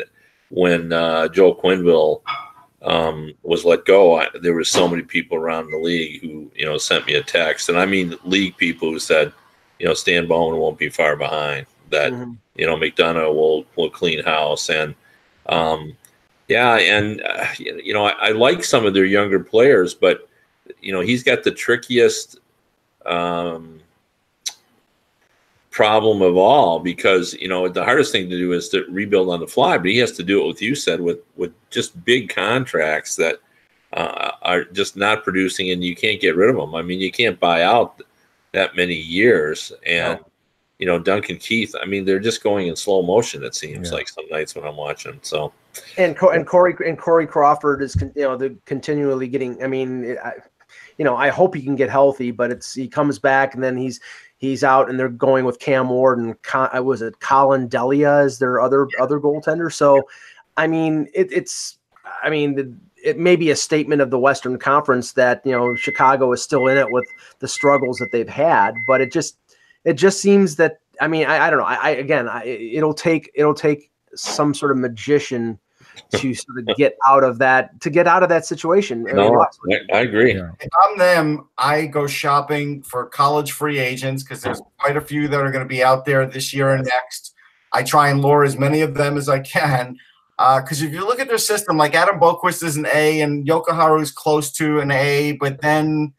when Joel Quenneville was let go, there were so many people around the league who sent me a text, and I mean league people who said, Stan Bowman won't be far behind. That McDonough will clean house, and I like some of their younger players, but he's got the trickiest problem of all because the hardest thing to do is to rebuild on the fly, but he has to do it with, you said, with just big contracts that are just not producing, and you can't get rid of them. I mean, you can't buy out that many years, and Duncan Keith, I mean, they're just going in slow motion, it seems like some nights when I'm watching. So and Corey Crawford is continually getting, I mean, I hope he can get healthy, but he comes back and then he's out, and they're going with Cam Ward and was it Colin Delia is their other goaltender. So, I mean, it may be a statement of the Western Conference that Chicago is still in it with the struggles that they've had, but it just seems that, I mean, I don't know. It'll take some sort of magician to sort of get out of that situation. No, I agree. If I'm them, I go shopping for college free agents because there's quite a few that are going to be out there this year and next. I try and lure as many of them as I can because if you look at their system, like Adam Boquist is an A and Yokoharu is close to an A, but then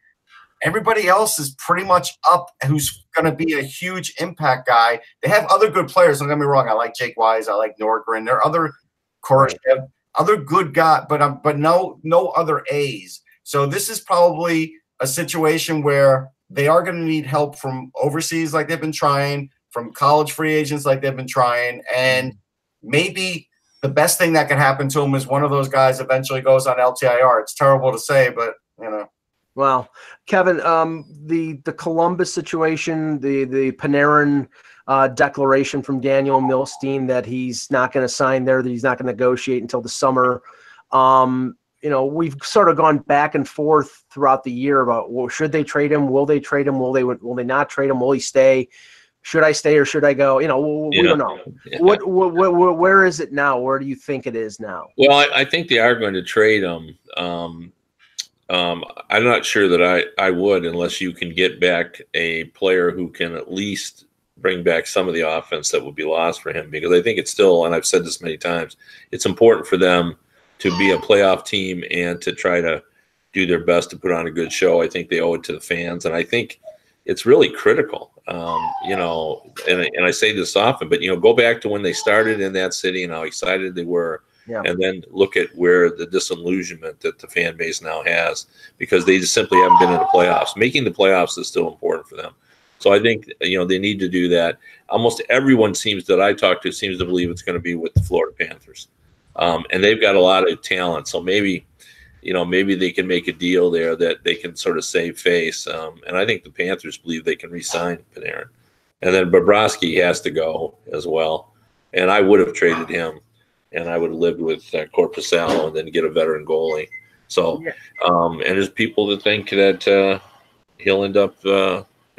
everybody else is pretty much up who's going to be a huge impact guy. They have other good players. Don't get me wrong. I like Jake Wise. I like Nordgren. There are other Koroshev, other good guy, but no other A's. So this is probably a situation where they are going to need help from overseas like they've been trying, from college free agents like they've been trying, and maybe the best thing that can happen to them is one of those guys eventually goes on LTIR. It's terrible to say, but Well, Kevin, the Columbus situation, the Panarin declaration from Daniel Milstein that he's not going to sign there, that he's not going to negotiate until the summer. We've sort of gone back and forth throughout the year about, well, should they trade him? Will they trade him? Will they not trade him? Will he stay? Should I stay or should I go? We don't know. Yeah. Where is it now? Where do you think it is now? Well, I think they are going to trade him. I'm not sure that I would, unless you can get back a player who can at least bring back some of the offense that would be lost for him, because I think it's still, and I've said this many times, it's important for them to be a playoff team and to try to do their best to put on a good show. I think they owe it to the fans, and I think it's really critical. And I say this often, but go back to when they started in that city and how excited they were. Yeah. And then look at where the disillusionment that the fan base now has, because they just simply haven't been in the playoffs. Making the playoffs is still important for them. So I think, they need to do that. Almost everyone that I talk to seems to believe it's going to be with the Florida Panthers. And they've got a lot of talent. So maybe they can make a deal there that they can sort of save face. And I think the Panthers believe they can re-sign Panarin. And then Bobrovsky has to go as well. And I would have traded him. And I would have lived with Korpisalo and then get a veteran goalie. So, and there's people that think that he'll end up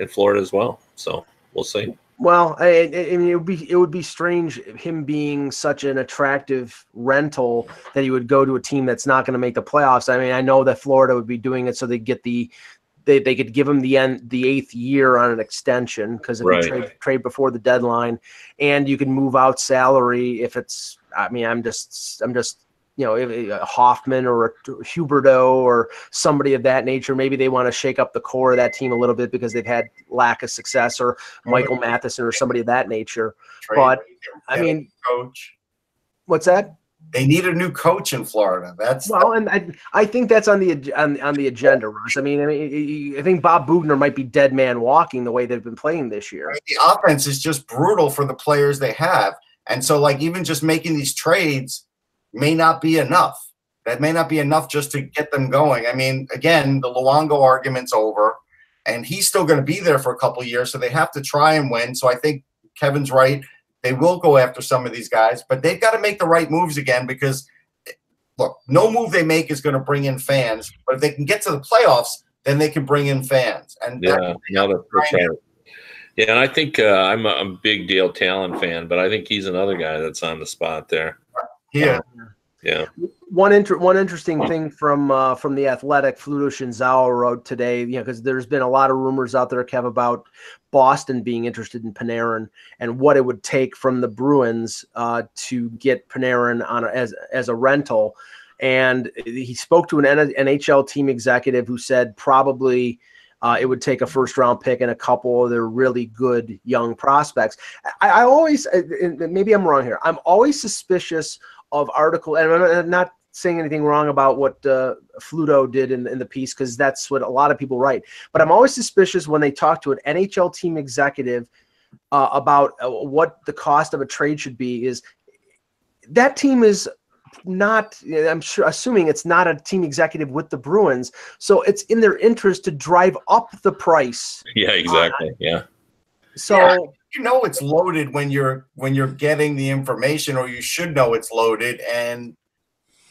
in Florida as well. So we'll see. Well, I mean, it would be strange him being such an attractive rental that he would go to a team that's not going to make the playoffs. I mean, I know that Florida would be doing it so they get they could give him the 8th year on an extension, because if you trade before the deadline, and you can move out salary if it's. I mean, I'm just a Hoffman or a Huberdeau or somebody of that nature. Maybe they want to shake up the core of that team a little bit because they've had lack of success, or Michael Matheson or somebody of that nature. But I mean, coach. What's that? They need a new coach in Florida. And I think that's on the agenda, Russ. I mean, I think Bob Bugner might be dead man walking the way they've been playing this year. The offense is just brutal for the players they have, and so like even just making these trades may not be enough. That may not be enough just to get them going. I mean, again, the Luongo argument's over, and he's still going to be there for a couple of years, so they have to try and win. So I think Kevin's right. They will go after some of these guys, but they've got to make the right moves again, because, look, no move they make is going to bring in fans. But if they can get to the playoffs, then they can bring in fans. And that's right. Yeah, and I think I'm a big Dale Talon fan, but I think he's another guy that's on the spot there. Yeah. One interesting thing from the Athletic, Fluto Shinzawa wrote today, because there's been a lot of rumors out there, Kev, about Boston being interested in Panarin and what it would take from the Bruins to get Panarin on as a rental. And he spoke to an NHL team executive who said probably it would take a first-round pick and a couple of their really good young prospects. I always, maybe I'm wrong here, I'm always suspicious of article, and I'm not saying anything wrong about what Fluto did in the piece, because that's what a lot of people write. But I'm always suspicious when they talk to an NHL team executive about what the cost of a trade should be. Is that team is not, assuming it's not a team executive with the Bruins, so it's in their interest to drive up the price. Yeah, exactly. Yeah. So it's loaded when you're getting the information, or you should know it's loaded,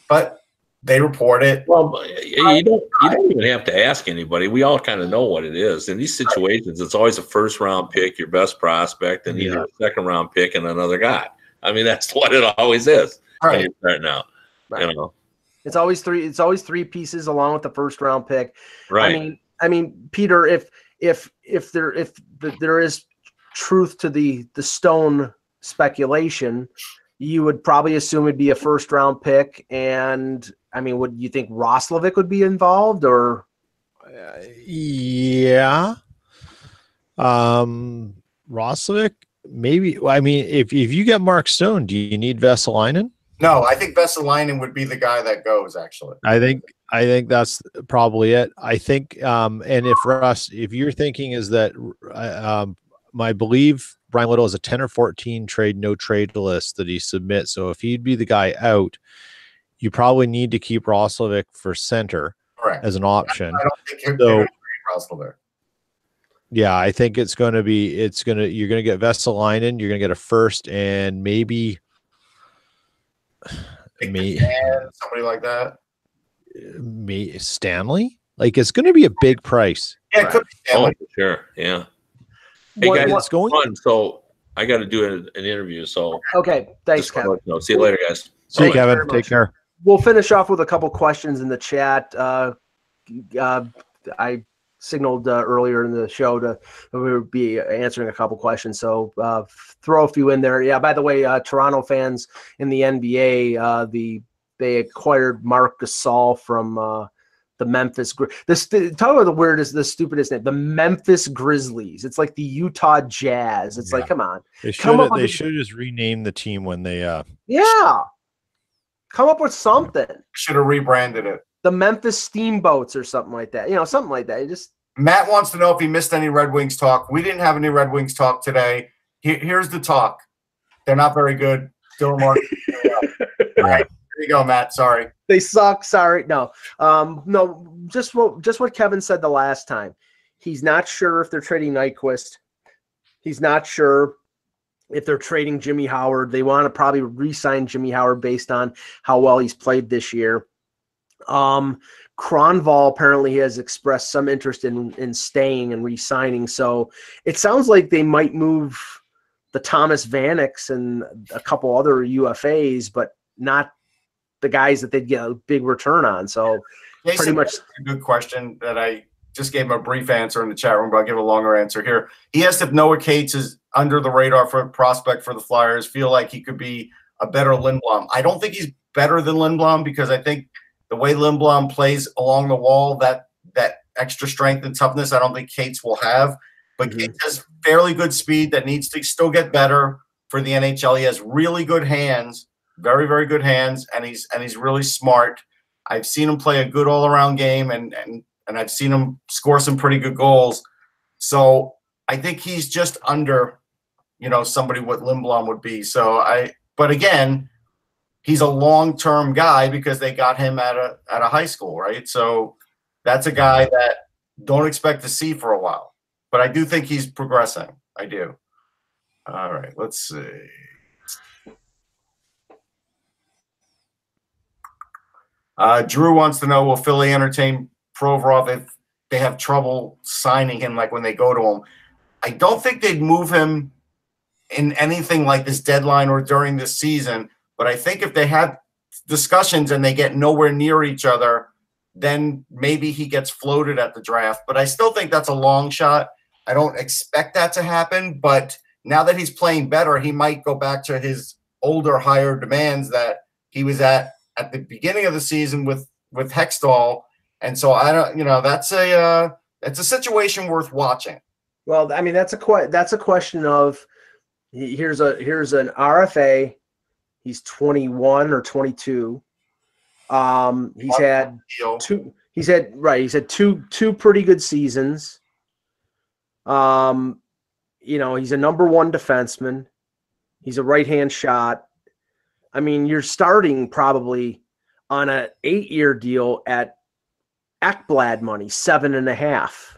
but they report it. Well, you don't even have to ask anybody. We all kind of know what it is. In these situations, it's always a first-round pick, your best prospect, and either a second-round pick and another guy. I mean, that's what it always is. Right. Right now, right. It's always three pieces along with the first-round pick. Right. I mean, Peter, if there is truth to the Stone speculation, you would probably assume it'd be a first-round pick. And I mean, would you think Roslovic would be involved, or? Yeah. Roslovic, maybe. I mean, if you get Mark Stone, do you need Vesalainen? No, I think Vesalainen would be the guy that goes, actually. I think that's probably it. I think, and if you're thinking is that, I believe Brian Little has a 10 or 14 no trade list that he submits. So if he'd be the guy out, you probably need to keep Roslovic for center as an option. I don't think you're going to trade Roslovic. Yeah, I think you're going to get Vesalainen, you're going to get a first, and maybe somebody like that. Stanley? Like, it's going to be a big price. Yeah, it could be Stanley. Oh, for sure. Yeah. Hey, guys, it's going on, so I got to do an interview. So okay, thanks, Kevin. See you later, guys. See you, Kevin. Take care. We'll finish off with a couple questions in the chat. I signaled earlier in the show we would be answering a couple questions, so throw a few in there. Yeah, by the way, Toronto fans in the NBA, they acquired Marc Gasol from the Memphis. Talk about the stupidest name, the Memphis Grizzlies. It's like the Utah Jazz. It's like, come on. They should just rename the team when they come up with something. Should have rebranded it. The Memphis Steamboats or something like that. Something like that. Matt wants to know if he missed any Red Wings talk. We didn't have any Red Wings talk today. Here's the talk. They're not very good. Dylan Martin. All right. Here you go, Matt. Sorry. They suck. Sorry. No. No, just what Kevin said the last time. He's not sure if they're trading Nyquist. He's not sure if they're trading Jimmy Howard. They want to probably re-sign Jimmy Howard based on how well he's played this year. Kronval apparently has expressed some interest in staying and re-signing. So it sounds like they might move the Thomas Vaneks and a couple other UFAs, but not the guys that they'd get a big return on. So Jason, pretty much a good question that I just gave him a brief answer in the chat room, but I'll give a longer answer here. He asked if Noah Cates is under the radar for a prospect for the Flyers, feel like he could be a better Lindblom. I don't think he's better than Lindblom because I think the way Lindblom plays along the wall, that extra strength and toughness, I don't think Cates will have. But Cates has fairly good speed that needs to still get better for the NHL. He has really good hands, very, very good hands, and he's really smart. I've seen him play a good all-around game, and I've seen him score some pretty good goals. So I think he's just under, somebody what Lindblom would be. But again, he's a long-term guy because they got him at a high school, right? So that's a guy that don't expect to see for a while. But I do think he's progressing. I do. All right, let's see. Drew wants to know, will Philly entertain Provorov if they have trouble signing him, like when they go to him? I don't think they'd move him in anything like this deadline or during this season. But I think if they have discussions and they get nowhere near each other, then maybe he gets floated at the draft. But I still think that's a long shot. I don't expect that to happen. But now that he's playing better, he might go back to his older, higher demands that he was at the beginning of the season with Hextall. And so I don't, that's a situation worth watching. Well, I mean, that's a question of here's an RFA. He's 21 or 22. He's had two pretty good seasons. He's a number one defenseman. He's a right-hand shot. I mean, you're starting probably on an 8-year deal at Ekblad money, 7.5.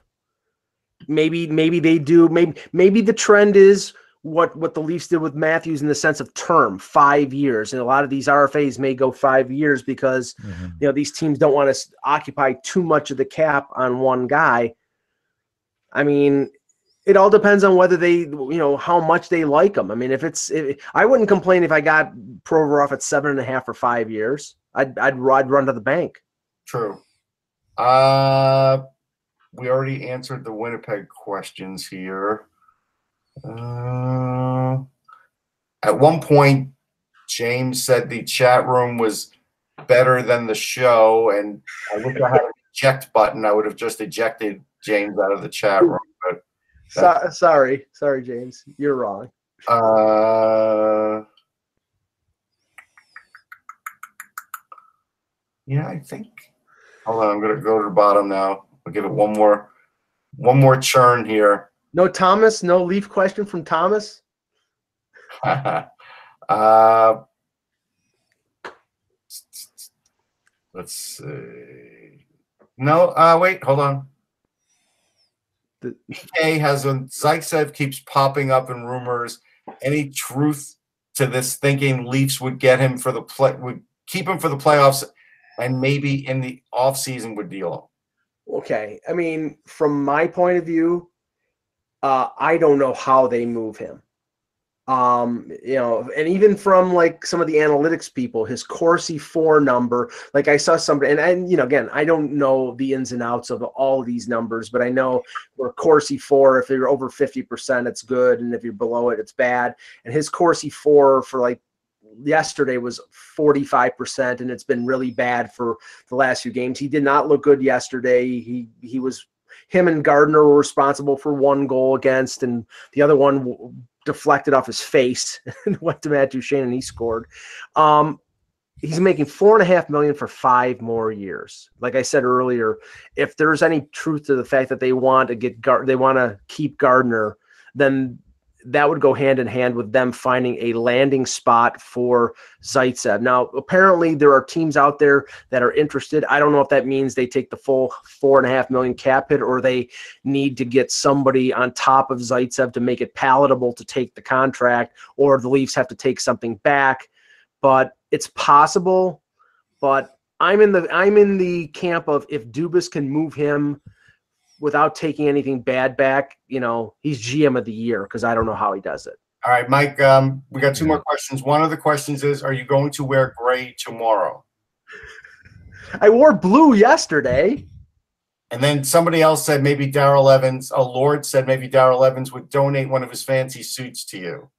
Maybe they do. Maybe the trend is what the Leafs did with Matthews in the sense of term, 5 years. And a lot of these RFAs may go 5 years because, these teams don't want to occupy too much of the cap on one guy. I mean, it all depends on whether they, how much they like him. I mean, I wouldn't complain if I got Provorov at 7.5 or 5 years. I'd run to the bank. True. We already answered the Winnipeg questions here. At one point, James said the chat room was better than the show, and I wish I had an eject button. I would have just ejected James out of the chat room. But sorry, James, you're wrong. Yeah, I think. Hold on, I'm gonna go to the bottom now. I'll give it one more churn here. No Thomas, no Leaf question from Thomas. Let's see. No, wait, hold on. PK has when Zaitsev keeps popping up in rumors. Any truth to this thinking Leafs would get him for would keep him for the playoffs and maybe in the offseason would deal him? Okay. I mean, from my point of view, I don't know how they move him. And even from like some of the analytics people, his Corsi 4 number, like I saw somebody, and again, I don't know the ins and outs of all of these numbers, but I know where Corsi 4, if you're over 50%, it's good. And if you're below it, it's bad. And his Corsi 4 for like yesterday was 45%, and it's been really bad for the last few games. He did not look good yesterday. Him and Gardner were responsible for one goal against, and the other one deflected off his face and went to Matt Duchene, and he scored. He's making $4.5 million for 5 more years. Like I said earlier, if there's any truth to the fact that they want to keep Gardner, then that would go hand in hand with them finding a landing spot for Zaitsev. Now, apparently there are teams out there that are interested. I don't know if that means they take the full $4.5 million cap hit, or they need to get somebody on top of Zaitsev to make it palatable to take the contract, or the Leafs have to take something back. But it's possible. But I'm in the camp of if Dubas can move him without taking anything bad back, he's GM of the year because I don't know how he does it. All right, Mike, we got 2 more questions. One of the questions is, are you going to wear gray tomorrow? I wore blue yesterday. And then somebody else said maybe Darrell Evans, Lord said maybe Darrell Evans would donate one of his fancy suits to you.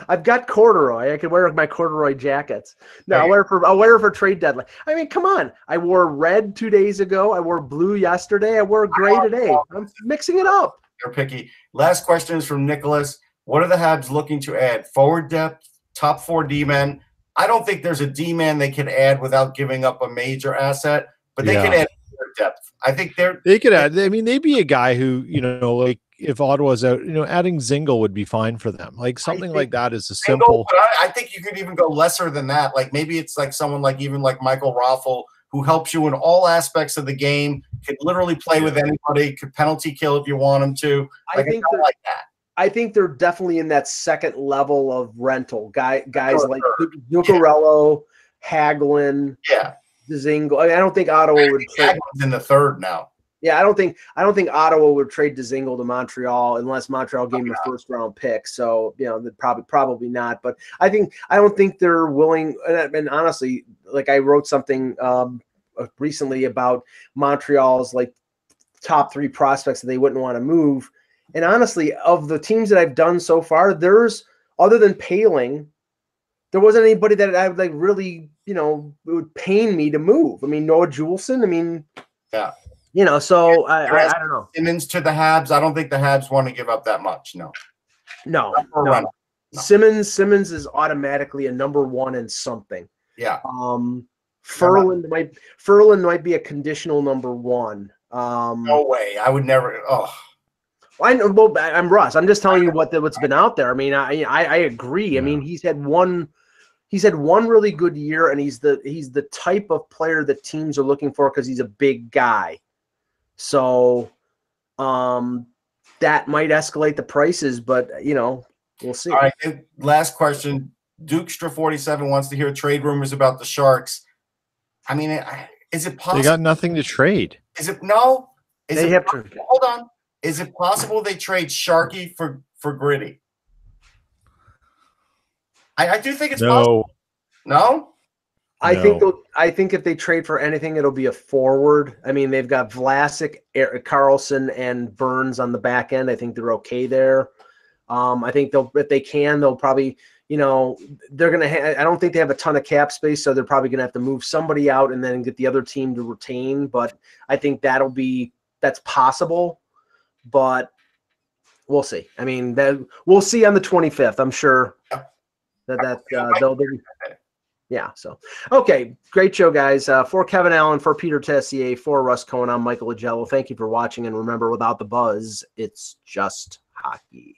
I've got corduroy. I could wear my corduroy jackets. No, I'll wear it for trade deadline. I mean, come on. I wore red 2 days ago. I wore blue yesterday. I wore gray today. I'm mixing it up. You're picky. Last question is from Nicholas. What are the Habs looking to add? Forward depth, top 4 D-men. I don't think there's a D-man they can add without giving up a major asset, but they can add depth. I think they could add. I mean, they'd be a guy who, like if Ottawa's out, adding Zingle would be fine for them. Like something like that is a simple. But I think you could even go lesser than that. Like maybe it's like someone like even like Michael Raffle, who helps you in all aspects of the game, could literally play with anybody, could penalty kill if you want him to. I think like that. I think they're definitely in that second level of rental guys like Zuccarello, Hagelin, Dzingel. I don't think Ottawa would trade in the third now. Yeah, I don't think Ottawa would trade Dzingel to Montreal unless Montreal gave him a first round pick. So probably not. But I don't think they're willing. And honestly, like I wrote something recently about Montreal's like top 3 prospects that they wouldn't want to move. And honestly, of the teams that I've done so far, there's other than Paling, there wasn't anybody that I would like really, it would pain me to move. I mean, Noah Juleson. I mean, so I don't know. Simmons to the Habs. I don't think the Habs want to give up that much. No. Simmons is automatically a number 1 in something. Yeah. Ferland might be a conditional number 1. No way. I would never. Oh. I know. Well, I'm Russ. I'm just telling you what's been out there. I mean, I agree. I mean, he's had one really good year, and he's the type of player that teams are looking for because he's a big guy. So, that might escalate the prices, but we'll see. All right. Last question. Dukestra47 wants to hear trade rumors about the Sharks. I mean, is it possible? They got nothing to trade. Is it no? Hold on. Is it possible they trade Sharky for Gritty? I do think it's possible. No? I think if they trade for anything, it'll be a forward. I mean, they've got Vlasic, Carlson, and Burns on the back end. I think they're okay there. I think they'll probably, they're going to I don't think they have a ton of cap space, so they're probably going to have to move somebody out and then get the other team to retain. But I think that's possible. But we'll see. I mean, we'll see on the 25th. I'm sure they'll be. Yeah. So, okay. Great show, guys. For Kevin Allen, for Peter Tessier, for Russ Cohen, I'm Michael Agello. Thank you for watching. And remember, without the buzz, it's just hockey.